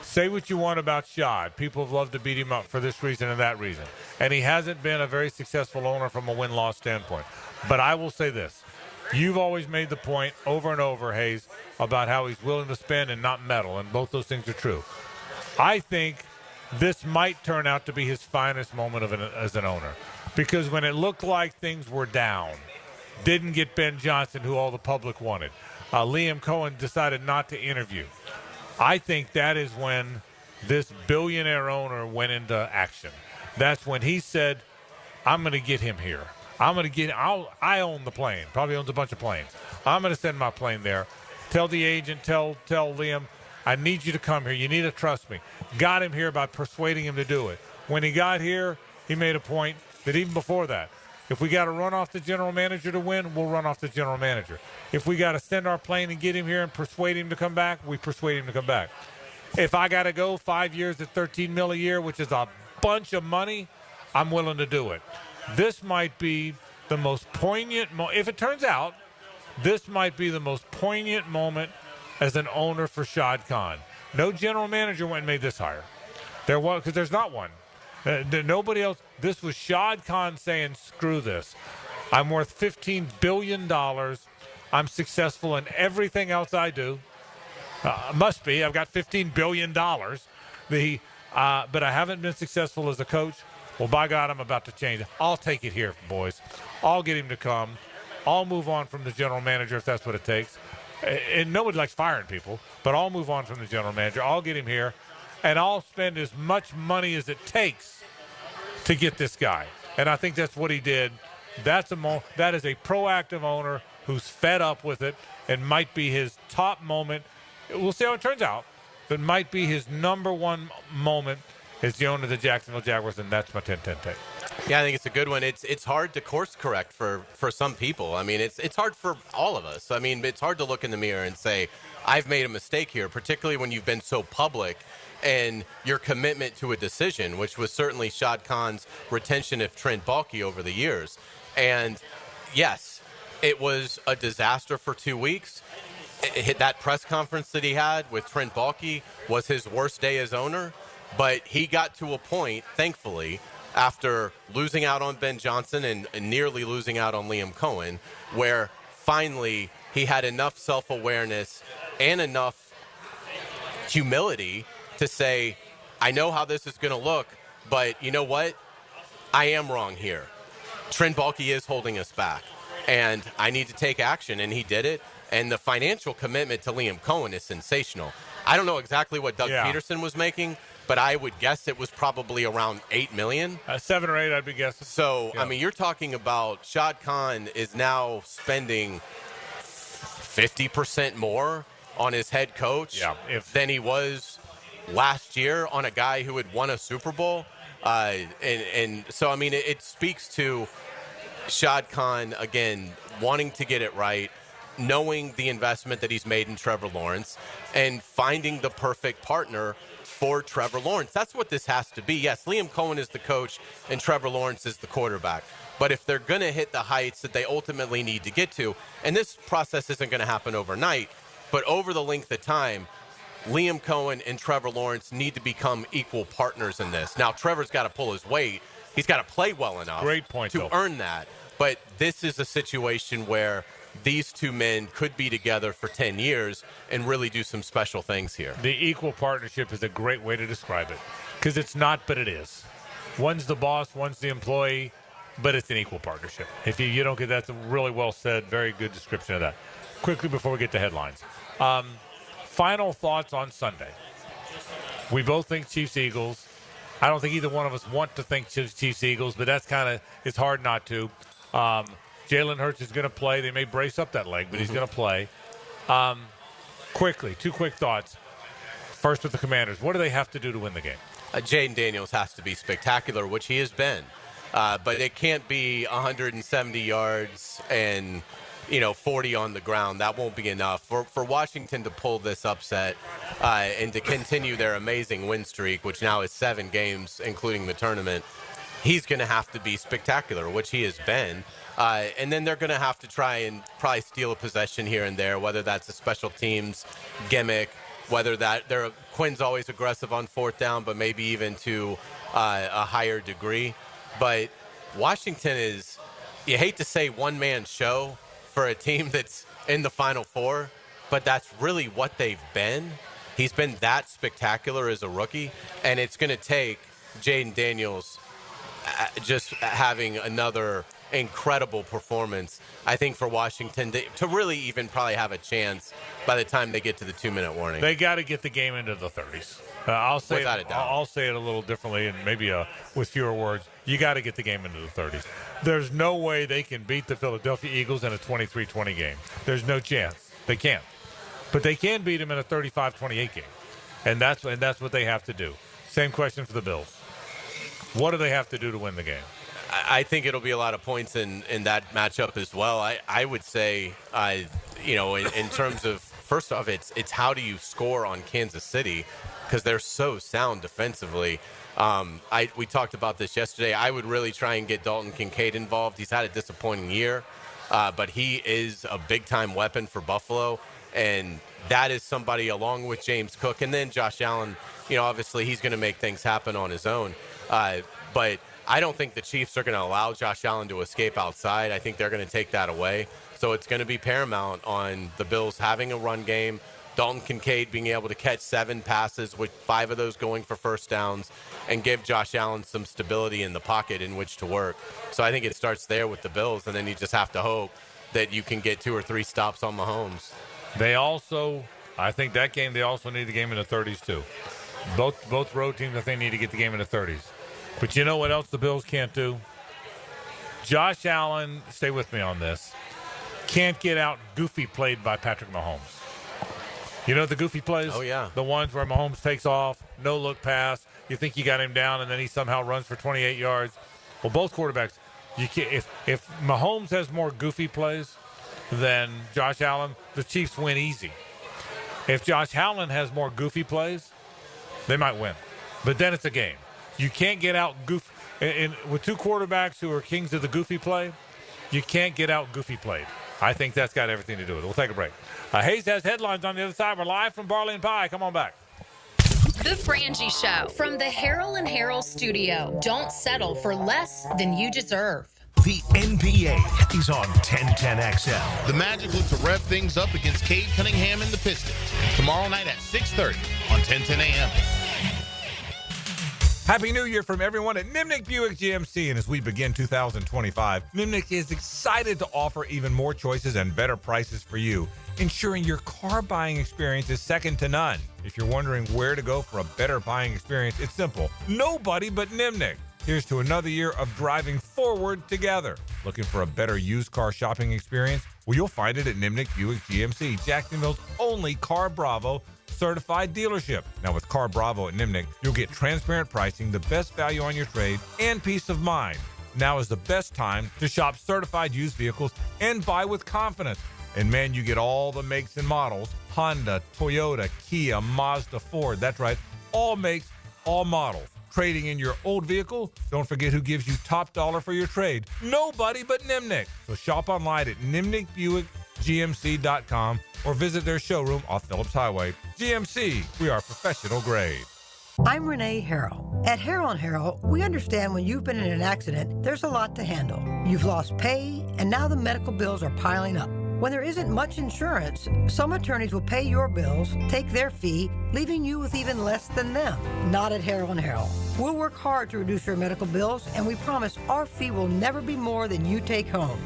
Say what you want about Shad. People have loved to beat him up for this reason and that reason. And he hasn't been a very successful owner from a win-loss standpoint. But I will say this. You've always made the point over and over, Hays, about how he's willing to spend and not meddle, and both those things are true. I think this might turn out to be his finest moment as an owner, because when it looked like things were down, didn't get Ben Johnson, who all the public wanted, Liam Cohen decided not to interview. I think that is when this billionaire owner went into action. That's when he said, I'm going to get him here. I own the plane. Probably owns a bunch of planes. I'm going to send my plane there. Tell the agent, tell Liam, I need you to come here. You need to trust me. Got him here by persuading him to do it. When he got here, he made a point that even before that, if we got to run off the general manager to win, we'll run off the general manager. If we got to send our plane and get him here and persuade him to come back, we persuade him to come back. If I got to go 5 years at $13 million a year, which is a bunch of money, I'm willing to do it. This might be the most poignant if it turns out, this might be the most poignant moment as an owner for Shad Khan. No general manager went and made this hire. There was, because there's not one. Nobody else. This was Shad Khan saying, screw this. I'm worth $15 billion. I'm successful in everything else I do. Must be. I've got $15 billion. But I haven't been successful as a coach. Well, by God, I'm about to change it. I'll take it here, boys. I'll get him to come. I'll move on from the general manager if that's what it takes. And nobody likes firing people, but I'll move on from the general manager. I'll get him here, and I'll spend as much money as it takes to get this guy. And I think that's what he did. That is a proactive owner who's fed up with it and might be his top moment. We'll see how it turns out, but might be his number one moment as the owner of the Jacksonville Jaguars, and that's my 10-10 take. Yeah, I think it's a good one. It's hard to course correct for some people. I mean, it's hard for all of us. I mean, it's hard to look in the mirror and say, I've made a mistake here, particularly when you've been so public and your commitment to a decision, which was certainly Shad Khan's retention of Trent Baalke over the years. And yes, it was a disaster for 2 weeks. That press conference that he had with Trent Baalke was his worst day as owner. But he got to a point, thankfully, after losing out on Ben Johnson and nearly losing out on Liam Cohen, where finally he had enough self-awareness and enough humility to say, I know how this is going to look, but you know what? I am wrong here. Trent Baalke is holding us back, and I need to take action, and he did it. And the financial commitment to Liam Cohen is sensational. I don't know exactly what Doug Peterson was making, but I would guess it was probably around $8 million. 7 or 8, I'd be guessing. So, I mean, you're talking about Shad Khan is now spending 50% more on his head coach than he was last year on a guy who had won a Super Bowl. And so, I mean, it speaks to Shad Khan, again, wanting to get it right, knowing the investment that he's made in Trevor Lawrence, and finding the perfect partner for Trevor Lawrence. That's what this has to be. Yes, Liam Cohen is the coach and Trevor Lawrence is the quarterback. But if they're going to hit the heights that they ultimately need to get to, and this process isn't going to happen overnight, but over the length of time, Liam Cohen and Trevor Lawrence need to become equal partners in this. Now, Trevor's got to pull his weight. He's got to play well enough to earn that. But this is a situation where these two men could be together for 10 years and really do some special things here. The equal partnership is a great way to describe it, because it's not, but it is. One's the boss, one's the employee, but it's an equal partnership. If you don't get that's a really well said, very good description of that. Quickly before we get to headlines. Final thoughts on Sunday. We both think Chiefs-Eagles. I don't think either one of us want to think Chiefs-Eagles, but that's kind of, it's hard not to. Jalen Hurts is going to play. They may brace up that leg, but he's going to play. Quickly, 2 quick thoughts. First with the Commanders. What do they have to do to win the game? Jaden Daniels has to be spectacular, which he has been. But it can't be 170 yards and 40 on the ground. That won't be enough. For Washington to pull this upset and to continue their amazing win streak, which now is 7 games, including the tournament, he's going to have to be spectacular, which he has been. And then they're going to have to try and probably steal a possession here and there, whether that's a special teams gimmick, whether that Quinn's always aggressive on 4th down, but maybe even to a higher degree. But Washington is, you hate to say one-man show for a team that's in the Final Four, but that's really what they've been. He's been that spectacular as a rookie, and it's going to take Jaden Daniels just having another incredible performance, I think, for Washington to really even probably have a chance by the time they get to the 2-minute warning. They got to get the game into the 30s. I'll say it a little differently and maybe with fewer words. You got to get the game into the 30s. There's no way they can beat the Philadelphia Eagles in a 23-20 game. There's no chance. They can't. But they can beat them in a 35-28 game. And that's what they have to do. Same question for the Bills. What do they have to do to win the game? I think it'll be a lot of points in that matchup as well. I would say, in terms of, first off, it's how do you score on Kansas City, because they're so sound defensively. We talked about this yesterday. I would really try and get Dalton Kincaid involved. He's had a disappointing year, but he is a big-time weapon for Buffalo, and that is somebody along with James Cook. And then Josh Allen, obviously he's going to make things happen on his own. But I don't think the Chiefs are going to allow Josh Allen to escape outside. I think they're going to take that away. So it's going to be paramount on the Bills having a run game, Dalton Kincaid being able to catch 7 passes, with 5 of those going for first downs, and give Josh Allen some stability in the pocket in which to work. So I think it starts there with the Bills, and then you just have to hope that you can get 2 or 3 stops on Mahomes. I think that game, they also need the game in the 30s too. Both road teams, I think, need to get the game in the 30s. But you know what else the Bills can't do? Josh Allen, stay with me on this, can't get out goofy played by Patrick Mahomes. You know the goofy plays? Oh, yeah. The ones where Mahomes takes off, no-look pass, you think you got him down, and then he somehow runs for 28 yards. Well, both quarterbacks, you can't, if Mahomes has more goofy plays than Josh Allen, the Chiefs win easy. If Josh Allen has more goofy plays, they might win. But then it's a game. You can't get out goofy. With 2 quarterbacks who are kings of the goofy play, you can't get out goofy played. I think that's got everything to do with it. We'll take a break. Hays has headlines on the other side. We're live from Barley and Pie. Come on back. The Frangie Show from the Harrell and Harrell studio. Don't settle for less than you deserve. The NBA is on 1010XL. The Magic look to rev things up against Cade Cunningham and the Pistons tomorrow night at 6:30 on 1010 AM. Happy New Year from everyone at Nimnick Buick GMC. And as we begin 2025, Nimnick is excited to offer even more choices and better prices for you, ensuring your car buying experience is second to none. If you're wondering where to go for a better buying experience, it's simple. Nobody but Nimnick. Here's to another year of driving forward together. Looking for a better used car shopping experience? Well, you'll find it at Nimnick Buick GMC, Jacksonville's only Car Bravo certified dealership. Now with Car Bravo at Nimnick, you'll get transparent pricing, the best value on your trade, and peace of mind. Now is the best time to shop certified used vehicles and buy with confidence. And man, you get all the makes and models: Honda, Toyota, Kia, Mazda, Ford. That's right, all makes, all models. Trading in your old vehicle? Don't forget who gives you top dollar for your trade. Nobody but Nimnick. So shop online at nimnickbuickgmc.com or visit their showroom off Phillips Highway. GMC, we are professional grade. I'm Renee Harrell. At Harrell & Harrell, we understand when you've been in an accident, there's a lot to handle. You've lost pay, and now the medical bills are piling up. When there isn't much insurance, some attorneys will pay your bills, take their fee, leaving you with even less than them. Not at Harold & Harold. We'll work hard to reduce your medical bills, and we promise our fee will never be more than you take home.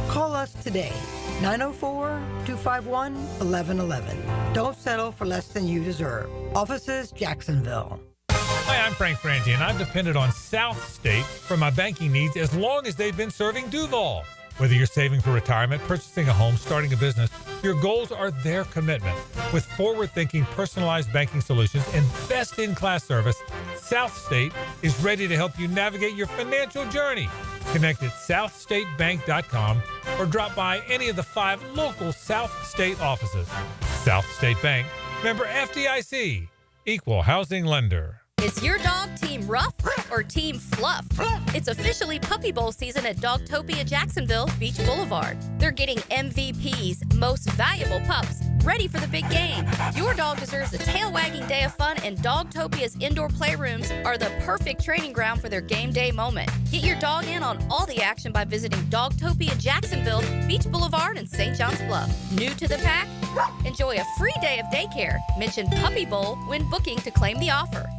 Call us today, 904-251-1111. Don't settle for less than you deserve. Offices, Jacksonville. Hi, I'm Frank Frangie, and I've depended on South State for my banking needs as long as they've been serving Duval. Whether you're saving for retirement, purchasing a home, starting a business, your goals are their commitment. With forward-thinking, personalized banking solutions and best-in-class service, South State is ready to help you navigate your financial journey. Connect at southstatebank.com or drop by any of the 5 local South State offices. South State Bank, member FDIC, equal housing lender. Is your dog Team Rough or Team Fluff? It's officially Puppy Bowl season at Dogtopia Jacksonville, Beach Boulevard. They're getting MVPs, most valuable pups, ready for the big game. Your dog deserves a tail-wagging day of fun, and Dogtopia's indoor playrooms are the perfect training ground for their game day moment. Get your dog in on all the action by visiting Dogtopia Jacksonville, Beach Boulevard, and St. John's Bluff. New to the pack? Enjoy a free day of daycare. Mention Puppy Bowl when booking to claim the offer.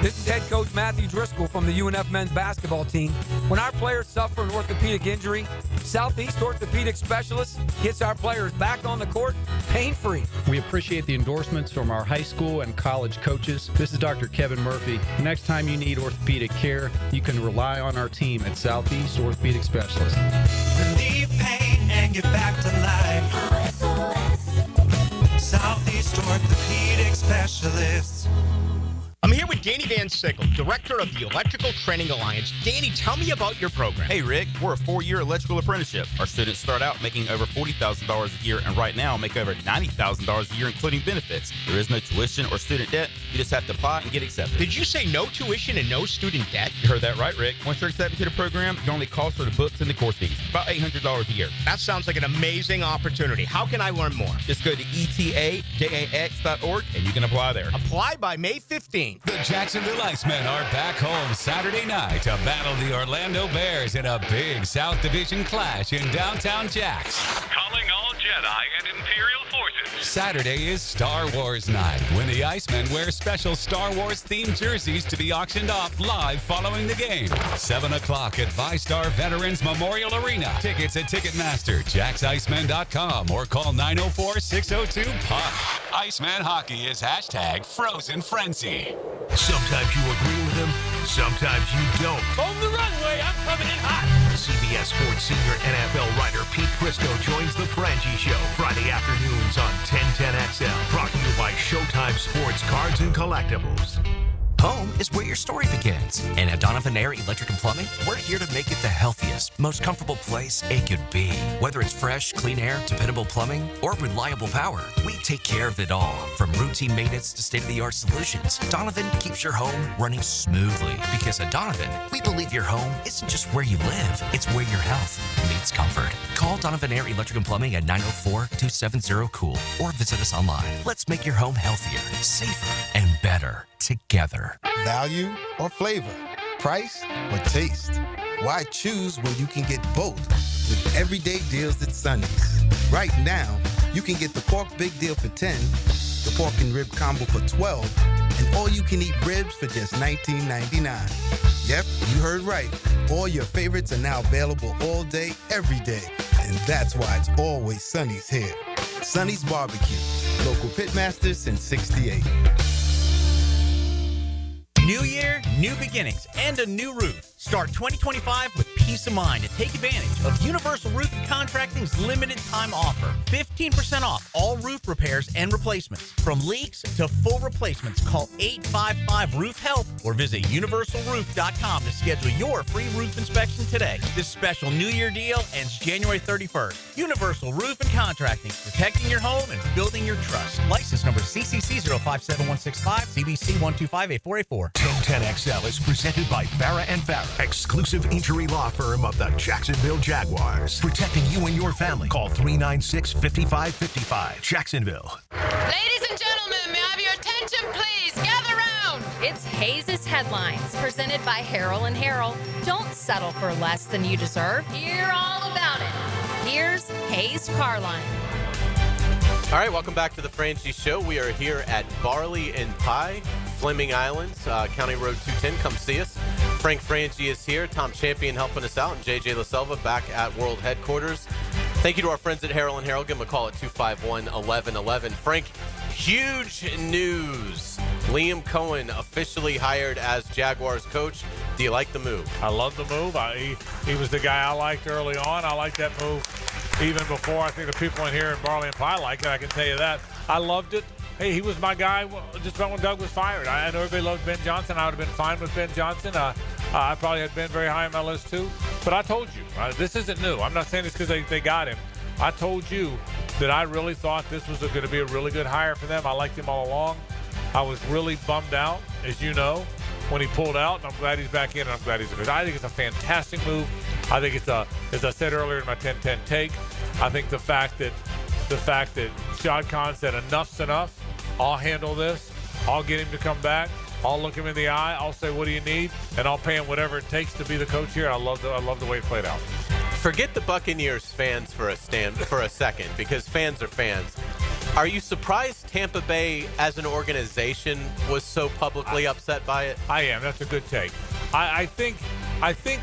This is head coach Matthew Driscoll from the UNF men's basketball team. When our players suffer an orthopedic injury, Southeast Orthopedic Specialists gets our players back on the court pain-free. We appreciate the endorsements from our high school and college coaches. This is Dr. Kevin Murphy. Next time you need orthopedic care, you can rely on our team at Southeast Orthopedic Specialists. Relieve pain and get back to life. Southeast Orthopedic Specialists. I'm here with Danny Van Sickle, Director of the Electrical Training Alliance. Danny, tell me about your program. Hey, Rick, we're a 4-year electrical apprenticeship. Our students start out making over $40,000 a year and right now make over $90,000 a year, including benefits. There is no tuition or student debt. You just have to apply and get accepted. Did you say no tuition and no student debt? You heard that right, Rick. Once you're accepted to the program, your only cost are the books and the course fees. About $800 a year. That sounds like an amazing opportunity. How can I learn more? Just go to etajax.org and you can apply there. Apply by May 15th. The Jacksonville Icemen are back home Saturday night to battle the Orlando Bears in a big South Division clash in downtown Jax. Calling all Jedi and Imperial forces. Saturday is Star Wars night when the Icemen wear special Star Wars themed jerseys to be auctioned off live following the game. 7 o'clock at ViStar Veterans Memorial Arena. Tickets at Ticketmaster, JaxIcemen.com or call 904-602-PUCK. Iceman hockey is #Frozen Frenzy. Sometimes you agree with him, sometimes you don't. On the runway, I'm coming in hot. CBS Sports senior NFL writer Pete Prisco joins the Frangie Show Friday afternoons on 1010XL. Brought to you by Showtime Sports Cards and Collectibles. Home is where your story begins. And at Donovan Air Electric and Plumbing, we're here to make it the healthiest, most comfortable place it could be. Whether it's fresh, clean air, dependable plumbing, or reliable power, we take care of it all. From routine maintenance to state-of-the-art solutions, Donovan keeps your home running smoothly. Because at Donovan, we believe your home isn't just where you live, it's where your health meets comfort. Call Donovan Air Electric and Plumbing at 904-270-COOL or visit us online. Let's make your home healthier, safer, and better together. Value or flavor? Price or taste? Why choose when you can get both with everyday deals at Sonny's? Right now, you can get the pork big deal for $10, the pork and rib combo for $12, and all you can eat ribs for just $19.99. Yep, you heard right. All your favorites are now available all day, every day. And that's why it's always Sonny's here. Sonny's Barbecue, local pitmasters since '68. New year, new beginnings, and a new roof. Start 2025 with peace of mind and take advantage of Universal Roof and Contracting's limited time offer. 15% off all roof repairs and replacements. From leaks to full replacements, call 855-ROOF-HELP or visit universalroof.com to schedule your free roof inspection today. This special New Year deal ends January 31st. Universal Roof and Contracting, protecting your home and building your trust. License number CCC 057165, CBC 1258484. 1010XL is presented by Farah and Farah, exclusive injury law firm of the Jacksonville Jaguars. Protecting you and your family. Call 396-5555. Jacksonville. Ladies and gentlemen, may I have your attention, please? Gather round. It's Hays' Headlines, presented by Harrell and Harrell. Don't settle for less than you deserve. Hear all about it. Here's Hays Carlyon. All right, welcome back to the Frangie Show. We are here at Barley and Pie, Fleming Islands, County Road 210. Come see us. Frank Frangie is here. Tom Champion helping us out. And JJ LaSelva back at World Headquarters. Thank you to our friends at Harrell and Harrell. Give them a call at 251-1111. Frank, huge news. Liam Coen officially hired as Jaguars coach. Do you like the move? I love the move. He was the guy I liked early on. I like that move even before I think the people in here in Barley and Pie like it. I can tell you that. I loved it. Hey, he was my guy just about when Doug was fired. I know everybody loved Ben Johnson. I would have been fine with Ben Johnson. I probably had Ben very high on my list too. But I told you, this isn't new. I'm not saying this because they got him. I told you that I really thought this was going to be a really good hire for them. I liked him all along. I was really bummed out, as you know, when he pulled out, and I'm glad he's back in, and I'm glad he's a good. I think it's a fantastic move. I think it's as I said earlier in my 10-10 take, I think the fact that Shad Khan said enough's enough. I'll handle this. I'll get him to come back. I'll look him in the eye. I'll say, what do you need? And I'll pay him whatever it takes to be the coach here. I love the way it played out. Forget the Buccaneers fans for a second, because fans are fans. Are you surprised Tampa Bay as an organization was so publicly upset by it? I am. That's a good take. I think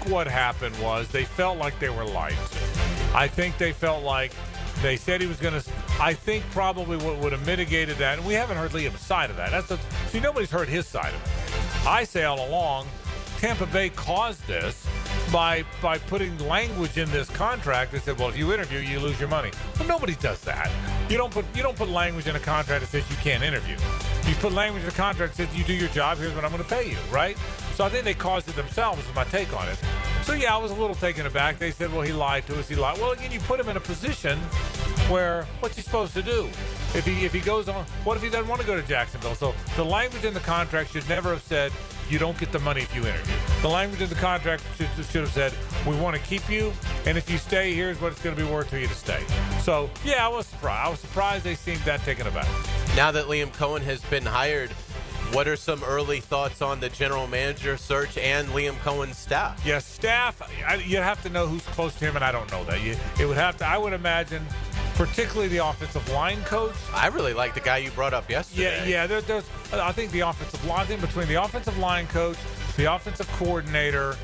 what happened was they felt like they were light. I think they felt like they said he was going to. I think probably what would have mitigated that, and we haven't heard Liam's side of that. See, nobody's heard his side of it. I say all along, Tampa Bay caused this by putting language in this contract that said, well, if you interview, you lose your money. Well, nobody does that. You don't put language in a contract that says you can't interview. You put language in a contract that says you do your job, here's what I'm going to pay you, right? So I think they caused it themselves is my take on it. So, yeah, I was a little taken aback. They said, well, he lied to us. He lied. Well, again, you put him in a position where what's he supposed to do? If he goes on, what if he doesn't want to go to Jacksonville? So the language in the contract should never have said you don't get the money if you interview. The language in the contract should have said we want to keep you, and if you stay, here's what it's going to be worth to you to stay. So, yeah, I was surprised. I was surprised they seemed that taken aback. Now that Liam Coen has been hired, what are some early thoughts on the general manager search and Liam Cohen's staff? Yes, staff, you have to know who's close to him, and I don't know that. I would imagine, particularly the offensive line coach. I really like the guy you brought up yesterday. Yeah. There's I think the offensive line, between the offensive line coach, the offensive coordinator,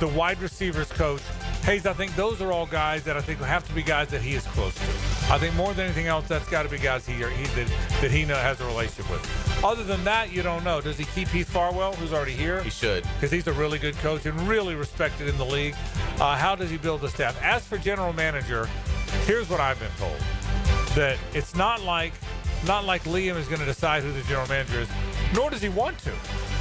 the wide receivers coach, Hays, I think those are all guys that I think have to be guys that he is close to. I think more than anything else, that's got to be guys that he has a relationship with. Other than that, you don't know. Does he keep Heath Farwell, who's already here? He should. Because he's a really good coach and really respected in the league. How does he build the staff? As for general manager, here's what I've been told. That it's not like Liam is going to decide who the general manager is, nor does he want to.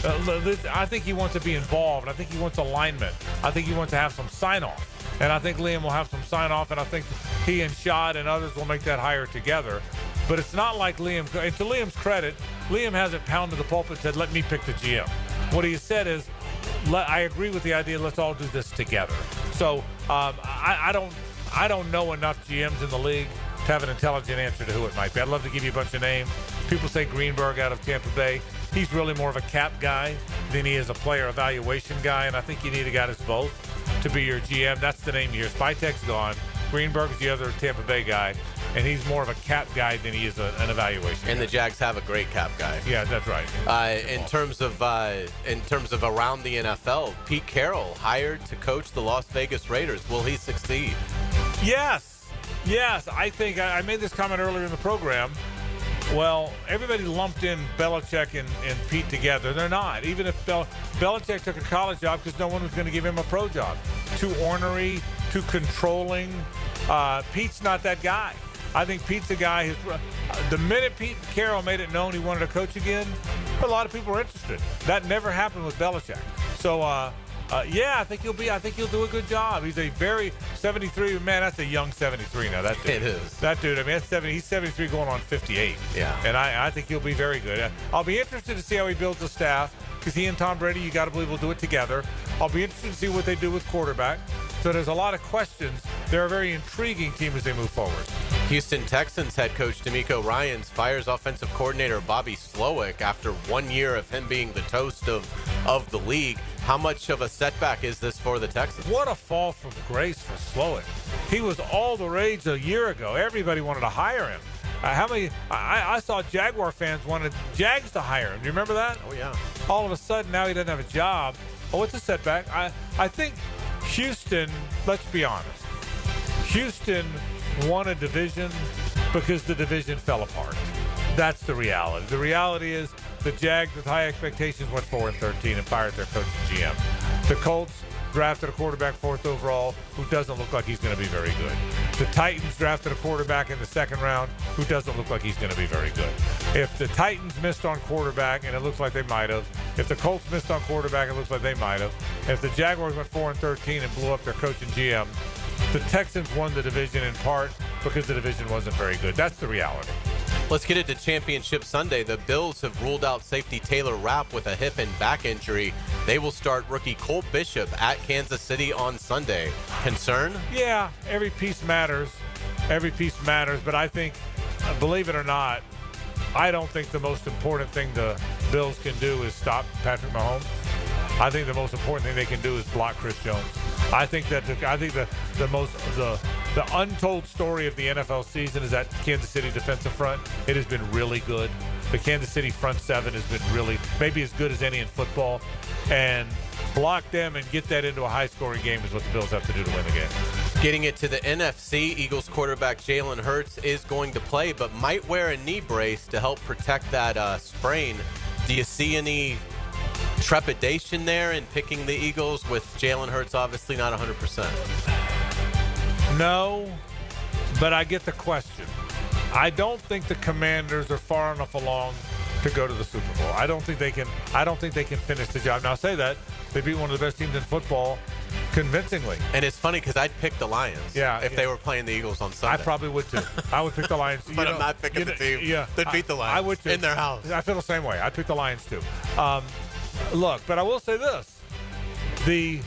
I think he wants to be involved. I think he wants alignment. I think he wants to have some sign-off. And I think Liam will have some sign-off, and I think he and Shad and others will make that hire together. But it's not like Liam, and to Liam's credit, Liam hasn't pounded the pulpit and said, let me pick the GM. What he has said is, I agree with the idea, let's all do this together. So I don't know enough GMs in the league to have an intelligent answer to who it might be. I'd love to give you a bunch of names. People say Greenberg out of Tampa Bay. He's really more of a cap guy than he is a player evaluation guy, and I think you need a guy that's both to be your GM. That's the name here. Spytek's gone. Greenberg's the other Tampa Bay guy, and he's more of a cap guy than he is an evaluation guy. And the Jags have a great cap guy. Yeah, that's right. In terms of around the NFL, Pete Carroll hired to coach the Las Vegas Raiders. Will he succeed? Yes. I think I made this comment earlier in the program. Well, everybody lumped in Belichick and Pete together. They're not. Even if Belichick took a college job because no one was going to give him a pro job. Too ornery, too controlling. Pete's not that guy. I think Pete's a guy the minute Pete Carroll made it known he wanted to coach again, a lot of people were interested. That never happened with Belichick. So, I think he'll do a good job. He's a very 73, man, that's a young 73 now. That dude. It is. That dude, I mean, he's 73 going on 58. Yeah. And I think he'll be very good. I'll be interested to see how he builds the staff because he and Tom Brady, you got to believe, will do it together. I'll be interested to see what they do with quarterback. So there's a lot of questions. They're a very intriguing team as they move forward. Houston Texans head coach DeMeco Ryans fires offensive coordinator Bobby Slowik after 1 year of him being the toast of the league. How much of a setback is this for the Texans? What a fall from grace for Slowik. He was all the rage a year ago. Everybody wanted to hire him. I saw Jaguar fans wanted Jags to hire him. Do you remember that? Oh, yeah. All of a sudden, now he doesn't have a job. Oh, it's a setback. I think Houston, let's be honest, Houston won a division because the division fell apart. That's the reality. The reality is the Jags with high expectations went 4-13 and fired their coach and GM. The Colts drafted a quarterback 4th overall who doesn't look like he's going to be very good. The Titans drafted a quarterback in the 2nd round who doesn't look like he's going to be very good. If the Titans missed on quarterback, and it looks like they might have, if the Colts missed on quarterback, it looks like they might have, if the Jaguars went 4-13 and blew up their coach and GM, the Texans won the division in part because the division wasn't very good. That's the reality. Let's get into Championship Sunday. The Bills have ruled out safety Taylor Rapp with a hip and back injury. They will start rookie Colt Bishop at Kansas City on Sunday. Concern? Yeah, every piece matters. Every piece matters. But I think, believe it or not, I don't think the most important thing the Bills can do is stop Patrick Mahomes. I think the most important thing they can do is block Chris Jones. I think the untold story of the NFL season is that Kansas City defensive front. It has been really good. The Kansas City front seven has been really maybe as good as any in football. And block them and get that into a high-scoring game is what the Bills have to do to win the game. Getting it to the NFC, Eagles quarterback Jalen Hurts is going to play, but might wear a knee brace to help protect that sprain. Do you see any trepidation there in picking the Eagles with Jalen Hurts obviously not 100%? No, but I get the question. I don't think the Commanders are far enough along to go to the Super Bowl. I don't think they can finish the job. Now, I say that they beat one of the best teams in football convincingly. And it's funny because I'd pick the Lions if they were playing the Eagles on Sunday. I probably would too. I would pick the Lions. But I'm not picking the team that beat the Lions I would too. in their house. I feel the same way. I'd pick the Lions too. Look, but I will say this. The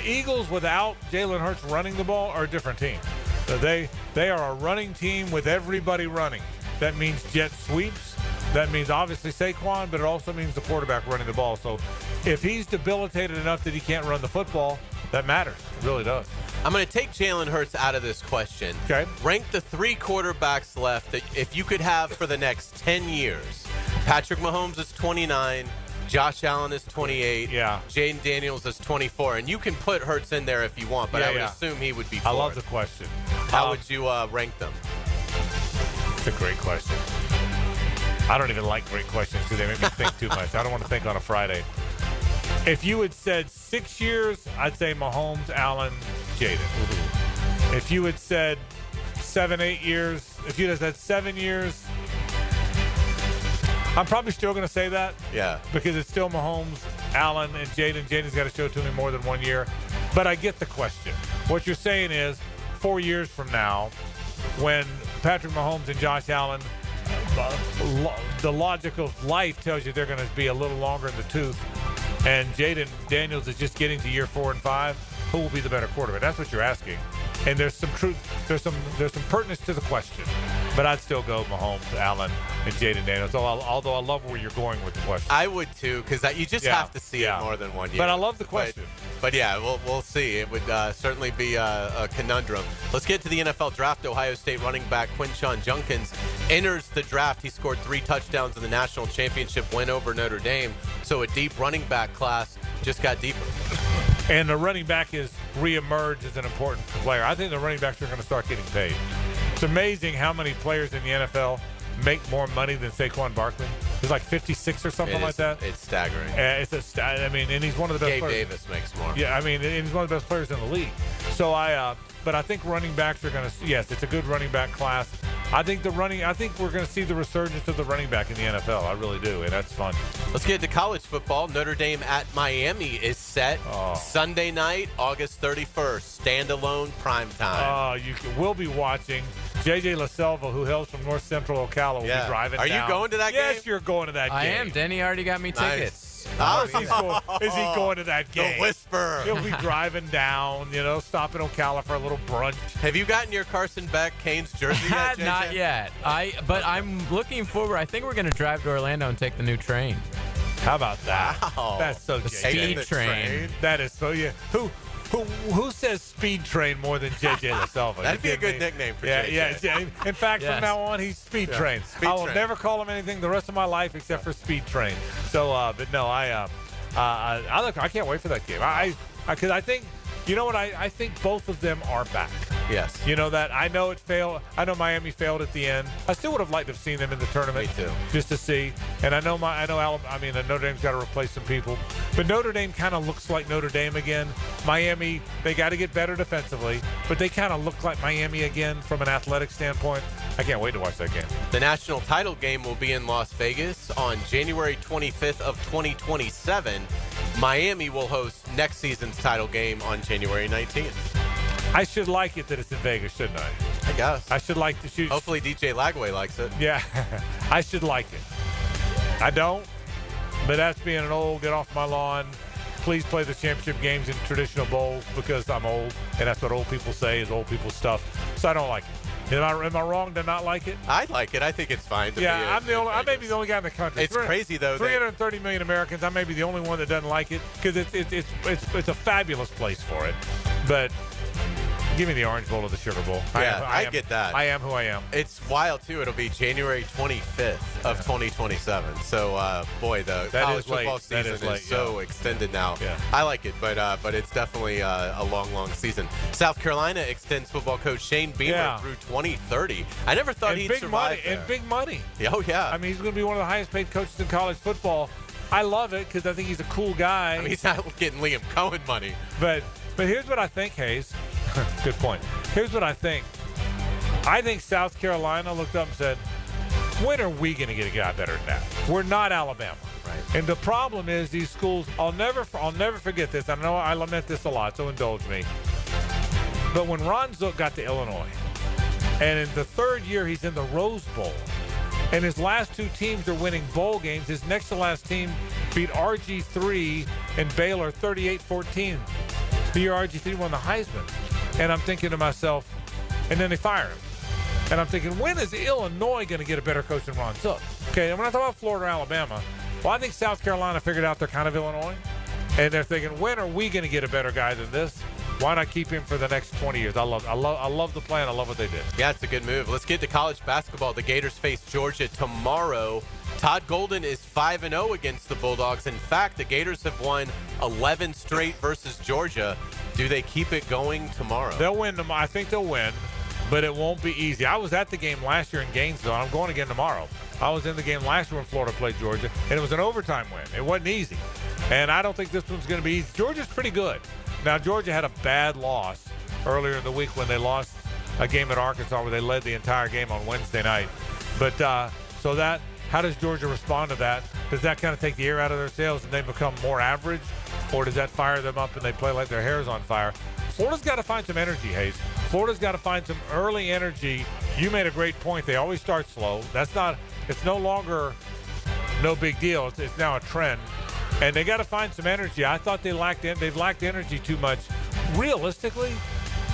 Eagles without Jalen Hurts running the ball are a different team. They are a running team with everybody running. That means jet sweeps. That means obviously Saquon, but it also means the quarterback running the ball. So if he's debilitated enough that he can't run the football, that matters. It really does. I'm going to take Jalen Hurts out of this question. Okay. Rank the 3 quarterbacks left that if you could have for the next 10 years. Patrick Mahomes is 29. Josh Allen is 28. Yeah. Jaden Daniels is 24. And you can put Hurts in there if you want, but I would assume he would be 4th. I love the question. How would you rank them? It's a great question. I don't even like great questions because they make me think too much. I don't want to think on a Friday. If you had said 6 years, I'd say Mahomes, Allen, Jaden. Mm-hmm. If you had said 7, 8 years, if you'd have said 7 years, I'm probably still going to say that. Yeah. Because it's still Mahomes, Allen, and Jaden. Jaden's got to show it to me more than 1 year. But I get the question. What you're saying is 4 years from now, when Patrick Mahomes and Josh Allen, the logic of life tells you they're going to be a little longer in the tooth, and Jaden Daniels is just getting to year 4 and 5, who will be the better quarterback? That's what you're asking. And there's some truth, there's some pertinence to the question. But I'd still go Mahomes, Allen, and Jaden Daniels. Although I love where you're going with the question. I would too, because you just have to see it more than 1 year. But I love the question. But yeah, we'll see. It would certainly be a conundrum. Let's get to the NFL draft. Ohio State running back Quinshon Judkins enters the draft. He scored 3 touchdowns in the national championship win over Notre Dame. So a deep running back class just got deeper. And the running back is reemerged as an important player. I think the running backs are going to start getting paid. It's amazing how many players in the NFL make more money than Saquon Barkley. He's like 56 or something like that. It's staggering. And he's one of the best players. Gabe Davis makes more. Yeah, and he's one of the best players in the league. So but I think running backs are going to. Yes, it's a good running back class. I think we're going to see the resurgence of the running back in the NFL. I really do, and that's fun. Let's get to college football. Notre Dame at Miami is set Sunday night, August 31st, standalone primetime. We'll be watching. J.J. LaSelva, who hails from North Central Ocala, will be driving down. Are you going to that game? Yes, you're going to that game. I am. Denny already got me tickets. Is he going to that game? The whisper. He'll be driving down, stopping Ocala for a little brunch. Have you gotten your Carson Beck Canes jersey yet, JJ? Not yet. But I'm looking forward. I think we're going to drive to Orlando and take the new train. How about that? Wow. That's so the speed train. That is so, yeah. Who says speed train more than J.J. LaSelva? That'd be a good nickname for JJ. Yeah. In fact, from now on, he's speed train. I will never call him anything the rest of my life except for speed train. So, but no, I can't wait for that game. Because I think, you know what? I think both of them are back. Yes. You know that. I know it failed. I know Miami failed at the end. I still would have liked to have seen them in the tournament. Me too. Just to see. And I know Notre Dame's got to replace some people. But Notre Dame kind of looks like Notre Dame again. Miami, they got to get better defensively. But they kind of look like Miami again from an athletic standpoint. I can't wait to watch that game. The national title game will be in Las Vegas on January 25th of 2027. Miami will host next season's title game on January 19th. I should like it that it's in Vegas, shouldn't I? I guess. I should like to shoot. Hopefully DJ Lagway likes it. Yeah. I should like it. I don't, but that's being an old, get off my lawn. Please play the championship games in traditional bowls because I'm old, and that's what old people say is old people stuff. So I don't like it. Am I wrong to not like it? I like it. I think it's fine. I may be the only guy in the country. It's crazy though. 330 million Americans. I may be the only one that doesn't like it because it's a fabulous place for it. But give me the Orange Bowl or the Sugar Bowl. I get that. I am who I am. It's wild too. It'll be January 25th of 2027. So, boy, the college football season is so extended now. Yeah. I like it, but it's definitely a long season. South Carolina extends football coach Shane Beamer through 2030. I never thought he'd survive there. And big money. Oh yeah. I mean, he's going to be one of the highest paid coaches in college football. I love it because I think he's a cool guy. I mean, he's not getting Liam Cohen money. But here's what I think, Hays. Good point. Here's what I think. I think South Carolina looked up and said, when are we going to get a guy better than that? We're not Alabama. Right. And the problem is these schools, I'll never forget this. I know I lament this a lot, so indulge me. But when Ron Zook got to Illinois, and in the third year he's in the Rose Bowl, and his last two teams are winning bowl games, his next to last team beat RG3 and Baylor 38-14. The year RG3 won the Heisman. And I'm thinking to myself, and then they fire him. And I'm thinking, when is Illinois going to get a better coach than Ron Zook? Okay, and when I talk about Florida or Alabama, well, I think South Carolina figured out they're kind of Illinois. And they're thinking, when are we going to get a better guy than this? Why not keep him for the next 20 years? I love the plan. I love what they did. Yeah, it's a good move. Let's get to college basketball. The Gators face Georgia tomorrow. Todd Golden is 5-0 against the Bulldogs. In fact, the Gators have won 11 straight versus Georgia. Do they keep it going tomorrow? They'll win. I think they'll win, but it won't be easy. I was at the game last year in Gainesville, and I'm going again tomorrow. I was in the game last year when Florida played Georgia, and it was an overtime win. It wasn't easy, and I don't think this one's going to be easy. Georgia's pretty good. Now, Georgia had a bad loss earlier in the week when they lost a game at Arkansas where they led the entire game on Wednesday night. But so that How does Georgia respond to that? Does that kind of take the air out of their sails and they become more average? Or does that fire them up and they play like their hair's on fire? Florida's got to find some energy, Hays. Florida's got to find some early energy. You made a great point. They always start slow. It's no longer no big deal. It's now a trend. And they got to find some energy. I thought they've lacked energy too much. Realistically,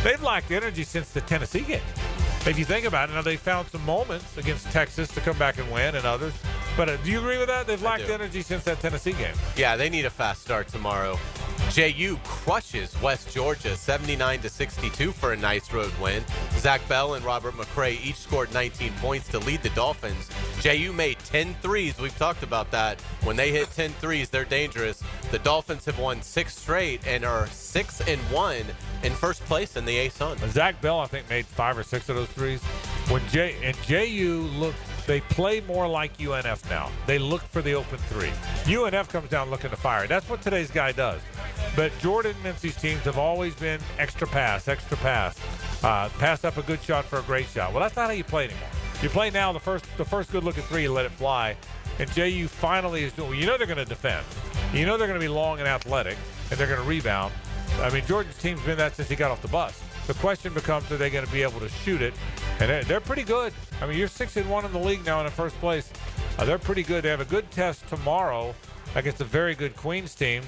they've lacked energy since the Tennessee game. If you think about it, now they found some moments against Texas to come back and win and others. But do you agree with that? They've lacked energy since that Tennessee game. Yeah, they need a fast start tomorrow. JU crushes West Georgia 79-62 for a nice road win. Zach Bell and Robert McCray each scored 19 points to lead the Dolphins. JU made 10 threes. We've talked about that. When they hit 10 threes, they're dangerous. The Dolphins have won 6 straight and are 6-1 in first place in the A-Sun. Zach Bell, I think, made 5 or 6 of those threes. When JU look, they play more like UNF now. They look for the open three. UNF comes down looking to fire. That's what today's guy does. But Jordan Mincy's teams have always been extra pass. Pass up a good shot for a great shot. Well, that's not how you play anymore. You play now the first good-looking three, you let it fly. And JU finally is doing. You know they're going to defend. You know they're going to be long and athletic, and they're going to rebound. I mean, Jordan's team's been that since he got off the bus. The question becomes, are they going to be able to shoot it? And they're pretty good. I mean, you're 6-1 in the league now in the first place. They're pretty good. They have a good test tomorrow against a very good Queens team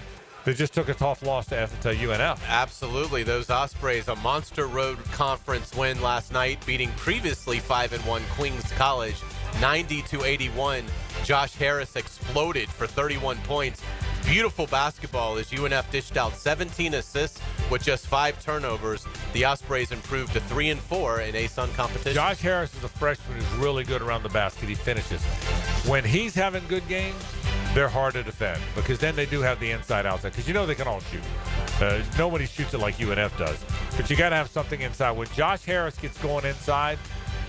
that just took a tough loss to UNF. Absolutely. Those Ospreys, a monster road conference win last night, beating previously 5-1 Queens College 90-81. Josh Harris exploded for 31 points. Beautiful basketball as UNF dished out 17 assists with just 5 turnovers. The Ospreys improved to 3-4 in A-Sun competition. Josh Harris is a freshman who's really good around the basket. He finishes. When he's having good games, they're hard to defend because then they do have the inside-outside because you know they can all shoot. Nobody shoots it like UNF does. But you got to have something inside. When Josh Harris gets going inside,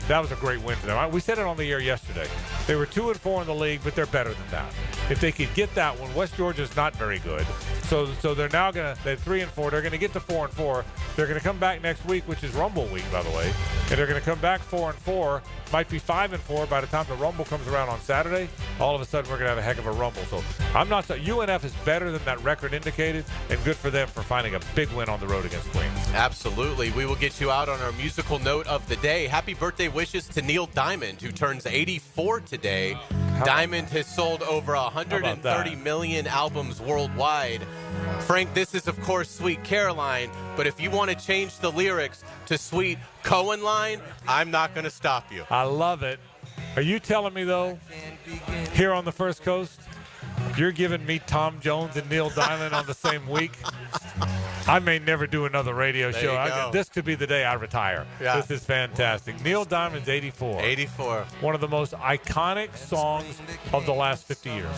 that was a great win for them. We said it on the air yesterday. They were 2-4 in the league, but they're better than that. If they could get that one, West Georgia's not very good. So they're now they're 3-4. They're going to get to 4-4. They're going to come back next week, which is Rumble week, by the way. And they're going to come back 4-4. Might be 5-4 by the time the Rumble comes around on Saturday. All of a sudden, we're going to have a heck of a Rumble. So UNF is better than that record indicated, and good for them for finding a big win on the road against Queens. Absolutely. We will get you out on our musical note of the day. Happy birthday wishes to Neil Diamond, who turns 84 today. Diamond has sold over 130 million albums worldwide. Frank, this is, of course, Sweet Caroline, but if you want to change the lyrics to Sweet Coen line, I'm not going to stop you. I love it. Are you telling me, though, here on the First Coast, you're giving me Tom Jones and Neil Diamond on the same week? I may never do another radio show. This could be the day I retire. Yeah. This is fantastic. Neil Diamond's 84. 84. One of the most iconic songs of the last 50 years.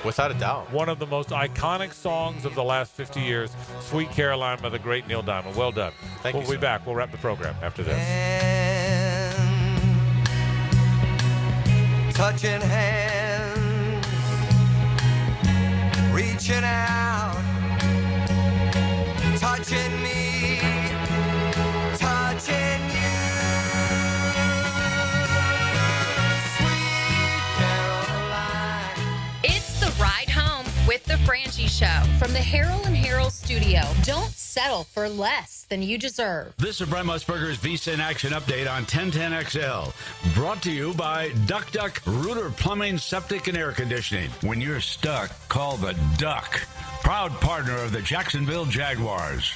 Without a doubt. One of the most iconic songs of the last 50 years. Sweet Caroline by the great Neil Diamond. Well done. We'll be back. We'll wrap the program after this. Touching hands, reaching out, touching me, touching you, Sweet Caroline. It's the ride home with the Frangie Show from the Harold and Harold studio. Don't settle for less than you deserve. This is Brent Musburger's Visa in Action update on 1010XL. Brought to you by Duck Duck Rooter Plumbing, Septic, and Air Conditioning. When you're stuck, call the Duck. Proud partner of the Jacksonville Jaguars.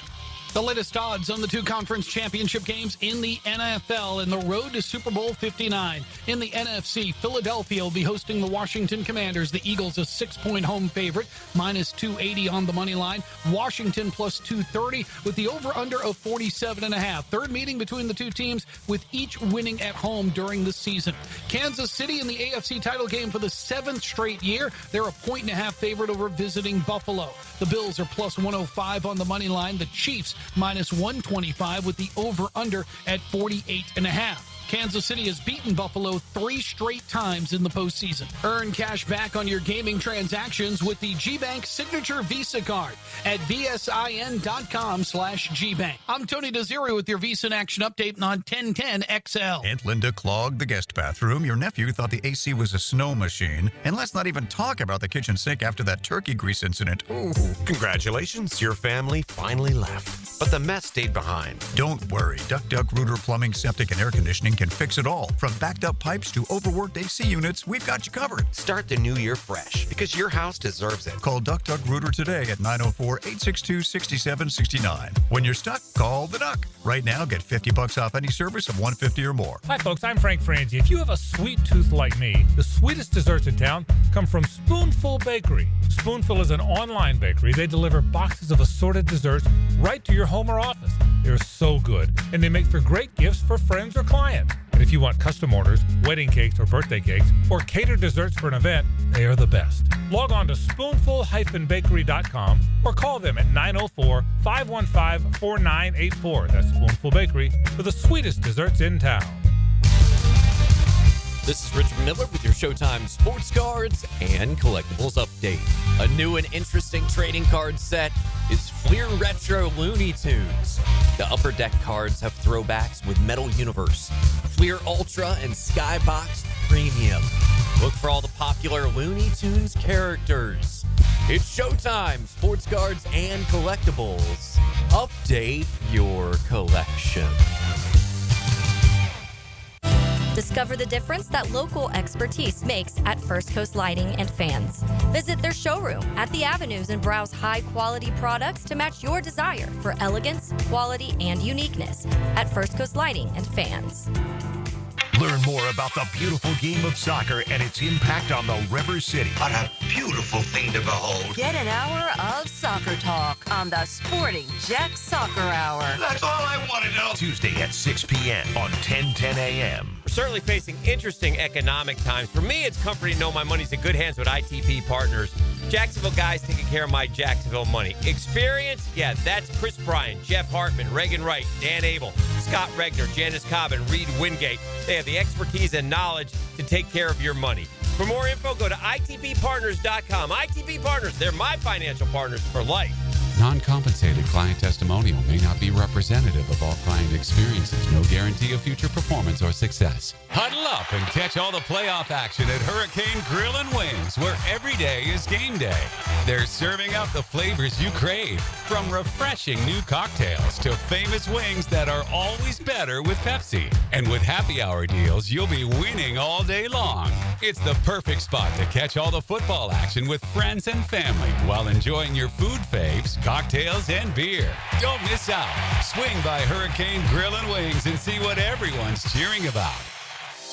The latest odds on the 2 conference championship games in the NFL and the road to Super Bowl 59. In the NFC, Philadelphia will be hosting the Washington Commanders. The Eagles a 6-point home favorite, minus 280 on the money line. Washington plus 230 with the over-under of 47.5. Third meeting between the two teams with each winning at home during the season. Kansas City in the AFC title game for the 7th straight year. They're a 1.5 favorite over visiting Buffalo. The Bills are plus 105 on the money line. The Chiefs minus 125 with the over-under at 48.5. Kansas City has beaten Buffalo 3 straight times in the postseason. Earn cash back on your gaming transactions with the GBank Signature Visa Card at vsin.com/GBank. I'm Tony Desiri with your Visa in Action update on 1010XL. Aunt Linda clogged the guest bathroom. Your nephew thought the AC was a snow machine. And let's not even talk about the kitchen sink after that turkey grease incident. Ooh. Congratulations, your family finally left. But the mess stayed behind. Don't worry. Duck Rooter Plumbing, Septic, and Air Conditioning can fix it all. From backed up pipes to overworked AC units, we've got you covered. Start the new year fresh, because your house deserves it. Call Duck Rooter today at 904-862-6769. When you're stuck, call the Duck. Right now, get $50 off any service of $150 or more. Hi, folks. I'm Frank Frangie. If you have a sweet tooth like me, the sweetest desserts in town come from Spoonful Bakery. Spoonful is an online bakery. They deliver boxes of assorted desserts right to your home or office. They're so good, and they make for great gifts for friends or clients. And if you want custom orders, wedding cakes or birthday cakes, or catered desserts for an event, they are the best. Log on to spoonful-bakery.com or call them at 904-515-4984. That's Spoonful Bakery for the sweetest desserts in town. This is Richard Miller with your Showtime Sports Cards and Collectibles Update. A new and interesting trading card set is Fleer Retro Looney Tunes. The Upper Deck cards have throwbacks with Metal Universe, Fleer Ultra, and Skybox Premium. Look for all the popular Looney Tunes characters. It's Showtime Sports Cards and Collectibles. Update your collection. Discover the difference that local expertise makes at First Coast Lighting and Fans. Visit their showroom at the Avenues and browse high-quality products to match your desire for elegance, quality, and uniqueness at First Coast Lighting and Fans. Learn more about the beautiful game of soccer and its impact on the River City. What a beautiful thing to behold. Get an hour of soccer talk on the Sporting Jack Soccer Hour. That's all I want to know. Tuesday at 6 p.m. on 1010 a.m. We're certainly facing interesting economic times. For me, it's comforting to know my money's in good hands with ITP Partners. Jacksonville guys taking care of my Jacksonville money. Experience? Yeah, that's Chris Bryan, Jeff Hartman, Reagan Wright, Dan Abel, Scott Regner, Janice Cobb, and Reed Wingate. They have the expertise and knowledge to take care of your money. For more info, go to itppartners.com. ITP Partners, they're my financial partners for life. Non-compensated client testimonial may not be representative of all client experiences. No guarantee of future performance or success. Huddle up and catch all the playoff action at Hurricane Grill and Wings, where every day is game day. They're serving up the flavors you crave, from refreshing new cocktails to famous wings that are always better with Pepsi. And with happy hour deals, you'll be winning all day long. It's the perfect spot to catch all the football action with friends and family while enjoying your food faves, cocktails, and beer. Don't miss out. Swing by Hurricane Grill and Wings and see what everyone's cheering about.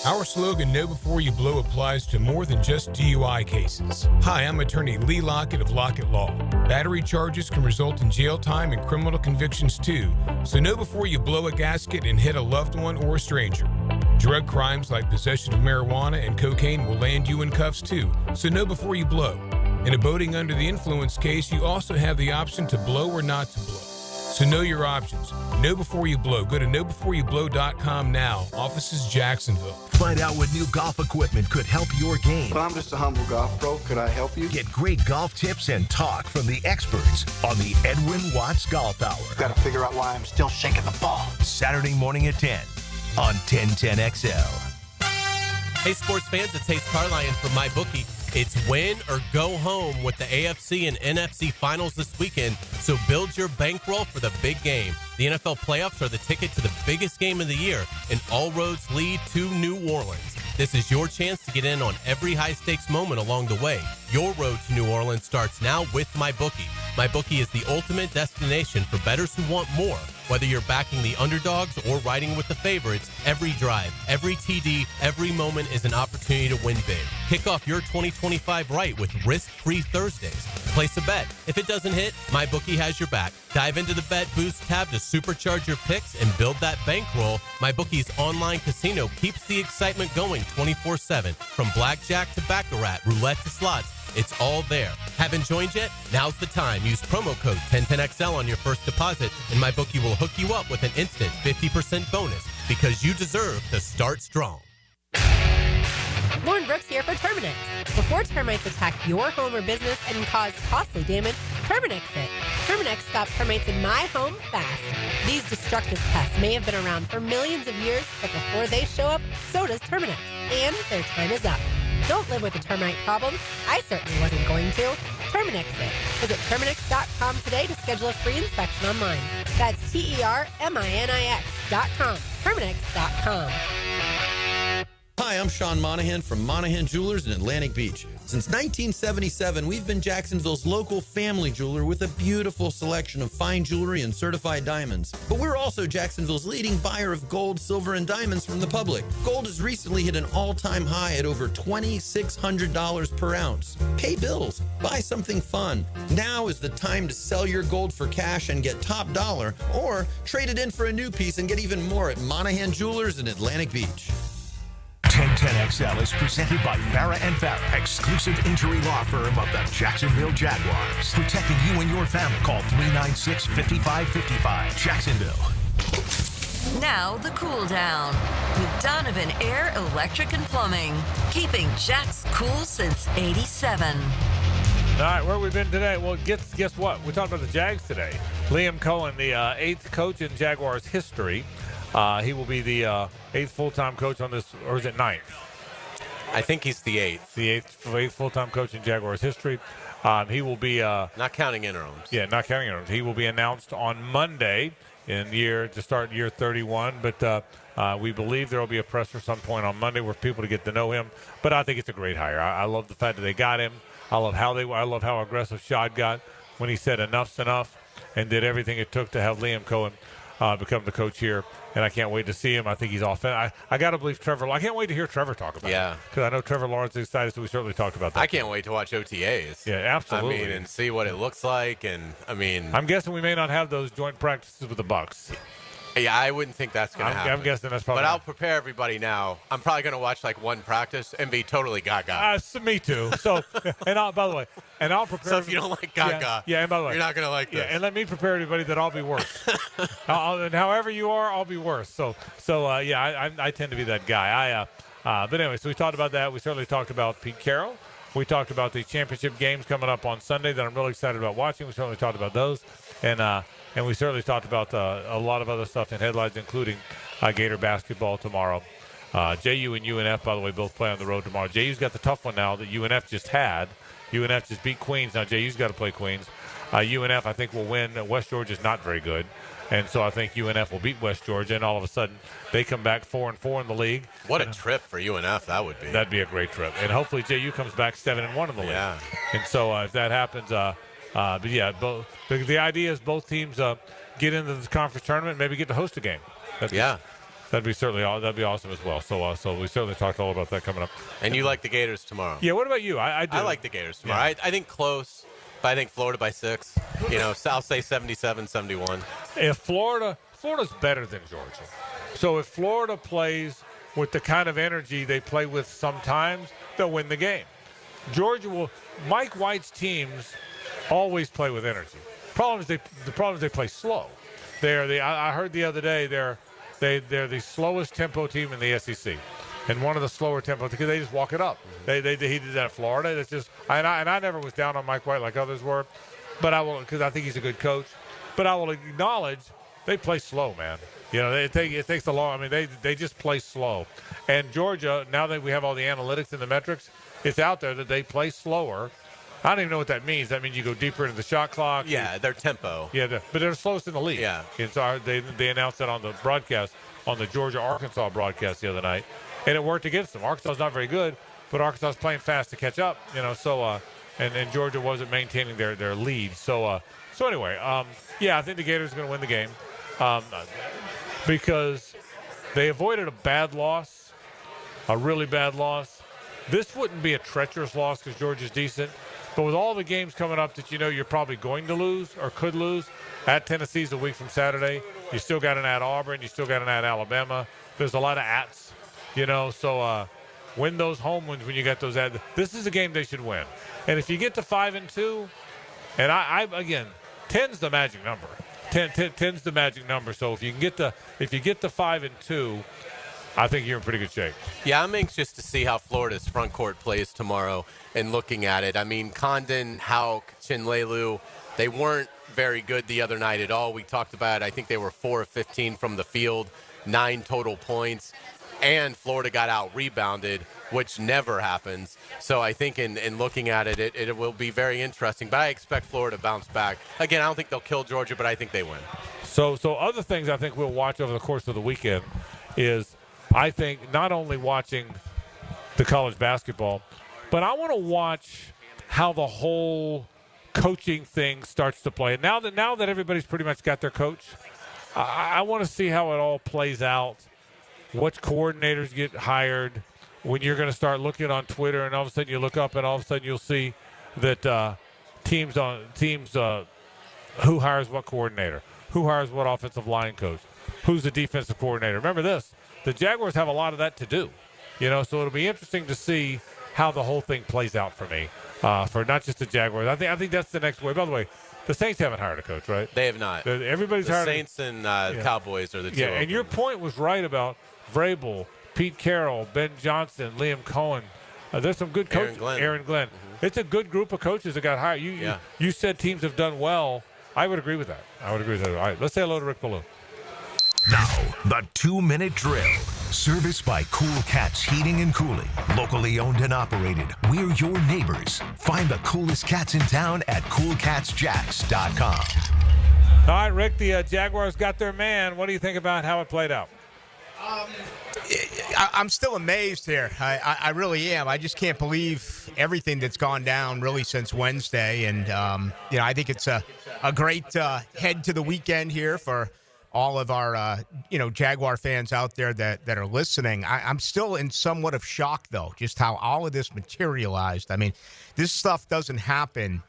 Our slogan, Know Before You Blow, applies to more than just DUI cases. Hi, I'm attorney Lee Lockett of Lockett Law. Battery charges can result in jail time and criminal convictions too, so know before you blow a gasket and hit a loved one or a stranger. Drug crimes like possession of marijuana and cocaine will land you in cuffs too, so know before you blow. In a boating under the influence case, you also have the option to blow or not to blow. So know your options. Know before you blow. Go to knowbeforeyouBlow.com now. Offices Jacksonville. Find out what new golf equipment could help your game. Well, I'm just a humble golf pro. Could I help you? Get great golf tips and talk from the experts on the Edwin Watts Golf Hour. Got to figure out why I'm still shaking the ball. Saturday morning at 10 on 1010XL. Hey, sports fans, it's Hays Carlyon from MyBookie. It's win or go home with the AFC and NFC finals this weekend, so build your bankroll for the big game. The NFL playoffs are the ticket to the biggest game of the year, and all roads lead to New Orleans. This is your chance to get in on every high-stakes moment along the way. Your road to New Orleans starts now with MyBookie. MyBookie is the ultimate destination for bettors who want more. Whether you're backing the underdogs or riding with the favorites, every drive, every TD, every moment is an opportunity to win big. Kick off your 2025 right with risk-free Thursdays. Place a bet. If it doesn't hit, MyBookie has your back. Dive into the Bet Boost tab to supercharge your picks and build that bankroll. MyBookie's online casino keeps the excitement going 24/7. From blackjack to baccarat, roulette to slots, it's all there. Haven't joined yet? Now's the time. Use promo code 1010XL on your first deposit, and MyBookie will hook you up with an instant 50% bonus. because you deserve to start strong. Lauren Brooks here for Terminix. Before termites attack your home or business and cause costly damage, Terminix it. Terminix stops termites in my home fast. These destructive pests may have been around for millions of years, but before they show up, so does Terminix. And their time is up. Don't live with a termite problem. I certainly wasn't going to. Terminix it. Visit Terminix.com today to schedule a free inspection online. That's TERMINIX.com. Terminix.com. Hi, I'm Sean Monahan from Monahan Jewelers in Atlantic Beach. Since 1977, we've been Jacksonville's local family jeweler with a beautiful selection of fine jewelry and certified diamonds. But we're also Jacksonville's leading buyer of gold, silver, and diamonds from the public. Gold has recently hit an all-time high at over $2,600 per ounce. Pay bills. Buy something fun. Now is the time to sell your gold for cash and get top dollar, or trade it in for a new piece and get even more at Monahan Jewelers in Atlantic Beach. 1010XL is presented by Farah & Farah, exclusive injury law firm of the Jacksonville Jaguars. Protecting you and your family. Call 396-5555. Jacksonville. Now the cool down with Donovan Air, Electric and Plumbing. Keeping Jacks cool since '87. All right, where have we been today? Well, guess what? We talked about the Jags today. Liam Coen, the 8th coach in Jaguars history. He will be the 8th full-time coach on this, or is it 9th? I think he's the 8th. The 8th full-time coach in Jaguars history. He will be not counting interims. Yeah, not counting interims. He will be announced on Monday to start year 31. But we believe there will be a presser some point on Monday where people to get to know him. But I think it's a great hire. I love the fact that they got him. I love how aggressive Shad got when he said enough's enough and did everything it took to have Liam Coen become the coach here. And I can't wait to see him. I think he's off. I got to believe Trevor. I can't wait to hear Trevor talk about it. Because I know Trevor Lawrence is excited, so we certainly talked about that. I can't wait to watch OTAs. Yeah, absolutely. I mean, and see what it looks like. And, I'm guessing we may not have those joint practices with the Bucs. Yeah, I wouldn't think that's going to happen. I'm guessing that's probably But I'll prepare everybody now. I'm probably going to watch like one practice and be totally gaga. Me too. So, by the way, I'll prepare. So if you don't like gaga, and by the way, you're not going to like this. Yeah, and let me prepare everybody that I'll be worse. And however you are, I'll be worse. So I tend to be that guy. But anyway, so we talked about that. We certainly talked about Pete Carroll. We talked about the championship games coming up on Sunday that I'm really excited about watching. We certainly talked about those. And we certainly talked about a lot of other stuff in headlines, including Gator basketball tomorrow. JU and UNF, by the way, both play on the road tomorrow. JU's got the tough one now that UNF just had. UNF just beat Queens. Now JU's got to play Queens. UNF, I think, will win. West Georgia's not very good. And so I think UNF will beat West Georgia, and all of a sudden they come back 4-4 in the league. What a trip for UNF that would be. That'd be a great trip. And hopefully JU comes back 7-1 in the league. Yeah. And so if that happens, but yeah, the idea is both teams get into this conference tournament and maybe get to host a game. That'd be awesome as well. So we certainly talked all about that coming up. And you like the Gators tomorrow? Yeah. What about you? I do. I like the Gators tomorrow. Yeah. I think close, but I think Florida by 6. I'll say 77-71. If Florida's better than Georgia. So if Florida plays with the kind of energy they play with sometimes, they'll win the game. Georgia will. Mike White's teams always play with energy. The problem is they play slow. I heard the other day they're the slowest tempo team in the SEC, and one of the slower tempo because they just walk it up. He did that at Florida. That's just I never was down on Mike White like others were, but I will because I think he's a good coach. But I will acknowledge they play slow, man. It takes a long. I mean they just play slow. And Georgia, now that we have all the analytics and the metrics, it's out there that they play slower. I don't even know what that means. That means you go deeper into the shot clock. Yeah, their tempo. Yeah, but they're slowest in the league. Yeah. And so they announced that on the broadcast, on the Georgia-Arkansas broadcast the other night, and it worked against them. Arkansas's not very good, but Arkansas's playing fast to catch up. And Georgia wasn't maintaining their lead. So anyway, I think the Gators are going to win the game because they avoided a bad loss, a really bad loss. This wouldn't be a treacherous loss because Georgia's decent. But with all the games coming up that you're probably going to lose or could lose, at Tennessee's a week from Saturday. You still got an at Auburn. You still got an at Alabama. There's a lot of ats, So win those home wins when you got those at. This is a game they should win. And if you get to 5-2, and I again, 10's the magic number. 10's the magic number. So if you get the 5-2, I think you're in pretty good shape. Yeah, I'm anxious to see how Florida's front court plays tomorrow and looking at it. I mean, Condon, Hauk, Chinlelu, they weren't very good the other night at all. We talked about it. I think they were 4 of 15 from the field, 9 total points, and Florida got out-rebounded, which never happens. So I think in looking at it, it will be very interesting. But I expect Florida to bounce back. Again, I don't think they'll kill Georgia, but I think they win. So other things I think we'll watch over the course of the weekend is I think not only watching the college basketball, but I want to watch how the whole coaching thing starts to play. And now that everybody's pretty much got their coach, I want to see how it all plays out, what coordinators get hired, when you're going to start looking on Twitter and all of a sudden you look up and all of a sudden you'll see that teams who hires what coordinator, who hires what offensive line coach, who's the defensive coordinator. Remember this, the Jaguars have a lot of that to do, so it'll be interesting to see how the whole thing plays out for me, for not just the Jaguars. I think that's the next way. By the way, the Saints haven't hired a coach, right? They have not. Everybody's the hired. Saints and Cowboys are the two. Yeah, and your point was right about Vrabel, Pete Carroll, Ben Johnson, Liam Cohen. There's some good coaches. Aaron Glenn. Mm-hmm. It's a good group of coaches that got hired. You said teams have done well. I would agree with that. All right, let's say hello to Rick Ballou. Now, the 2-minute drill. Serviced by Cool Cats Heating and Cooling. Locally owned and operated. We're your neighbors. Find the coolest cats in town at coolcatsjacks.com. All right, Rick, the Jaguars got their man. What do you think about how it played out? I'm still amazed here. I really am. I just can't believe everything that's gone down really since Wednesday. And, I think it's a great head to the weekend here for all of our, Jaguar fans out there that are listening. I'm still in somewhat of shock, though, just how all of this materialized. I mean, this stuff doesn't happen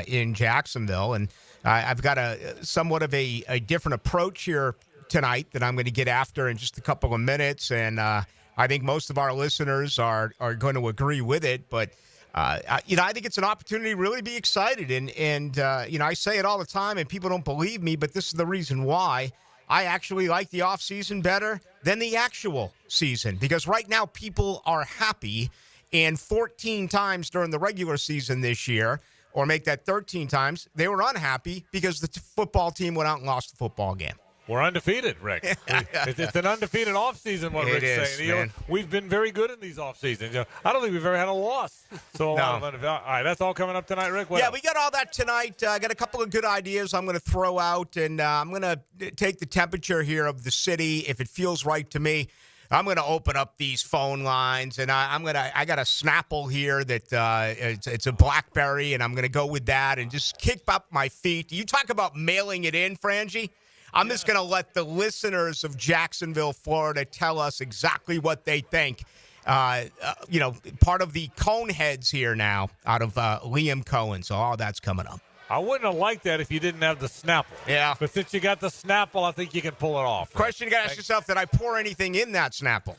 in Jacksonville. And I've got somewhat of a different approach here tonight that I'm going to get after in just a couple of minutes. And I think most of our listeners are going to agree with it. But, I think it's an opportunity to really be excited. And I say it all the time and people don't believe me, but this is the reason why I actually like the offseason better than the actual season. Because right now people are happy, and 14 times during the regular season this year, or make that 13 times, they were unhappy because the football team went out and lost the football game. We're undefeated, Rick. It's an undefeated offseason, what Rick's saying. We've been very good in these offseasons. I don't think we've ever had a loss. So, all right, that's all coming up tonight, Rick. What else? We got all that tonight. I got a couple of good ideas I'm going to throw out, and I'm going to take the temperature here of the city. If it feels right to me, I'm going to open up these phone lines, and I got a Snapple here that it's a BlackBerry, and I'm going to go with that and just kick up my feet. You talk about mailing it in, Frangie. I'm just going to let the listeners of Jacksonville, Florida, tell us exactly what they think. Part of the Coen heads here now out of Liam Cohen. So all that's coming up. I wouldn't have liked that if you didn't have the Snapple. Yeah. But since you got the Snapple, I think you can pull it off. Right? Question you got to ask yourself, did I pour anything in that Snapple?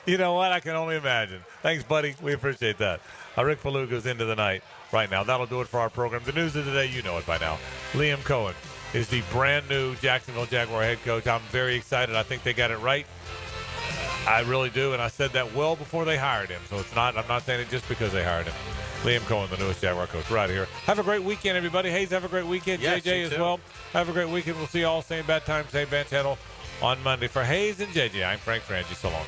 You know what? I can only imagine. Thanks, buddy. We appreciate that. Rick Ballou goes into the night right now. That'll do it for our program. The news of the day, you know it by now. Liam Cohen is the brand new Jacksonville Jaguar head coach. I'm very excited. I think they got it right. I really do, and I said that well before they hired him. So I'm not saying it just because they hired him. Liam Cohen, the newest Jaguar coach. We're out of here. Have a great weekend, everybody. Hays, have a great weekend. Yes, JJ as well. Have a great weekend. We'll see you all same bad time, same bad channel on Monday. For Hays and JJ, I'm Frank Frangie. So long.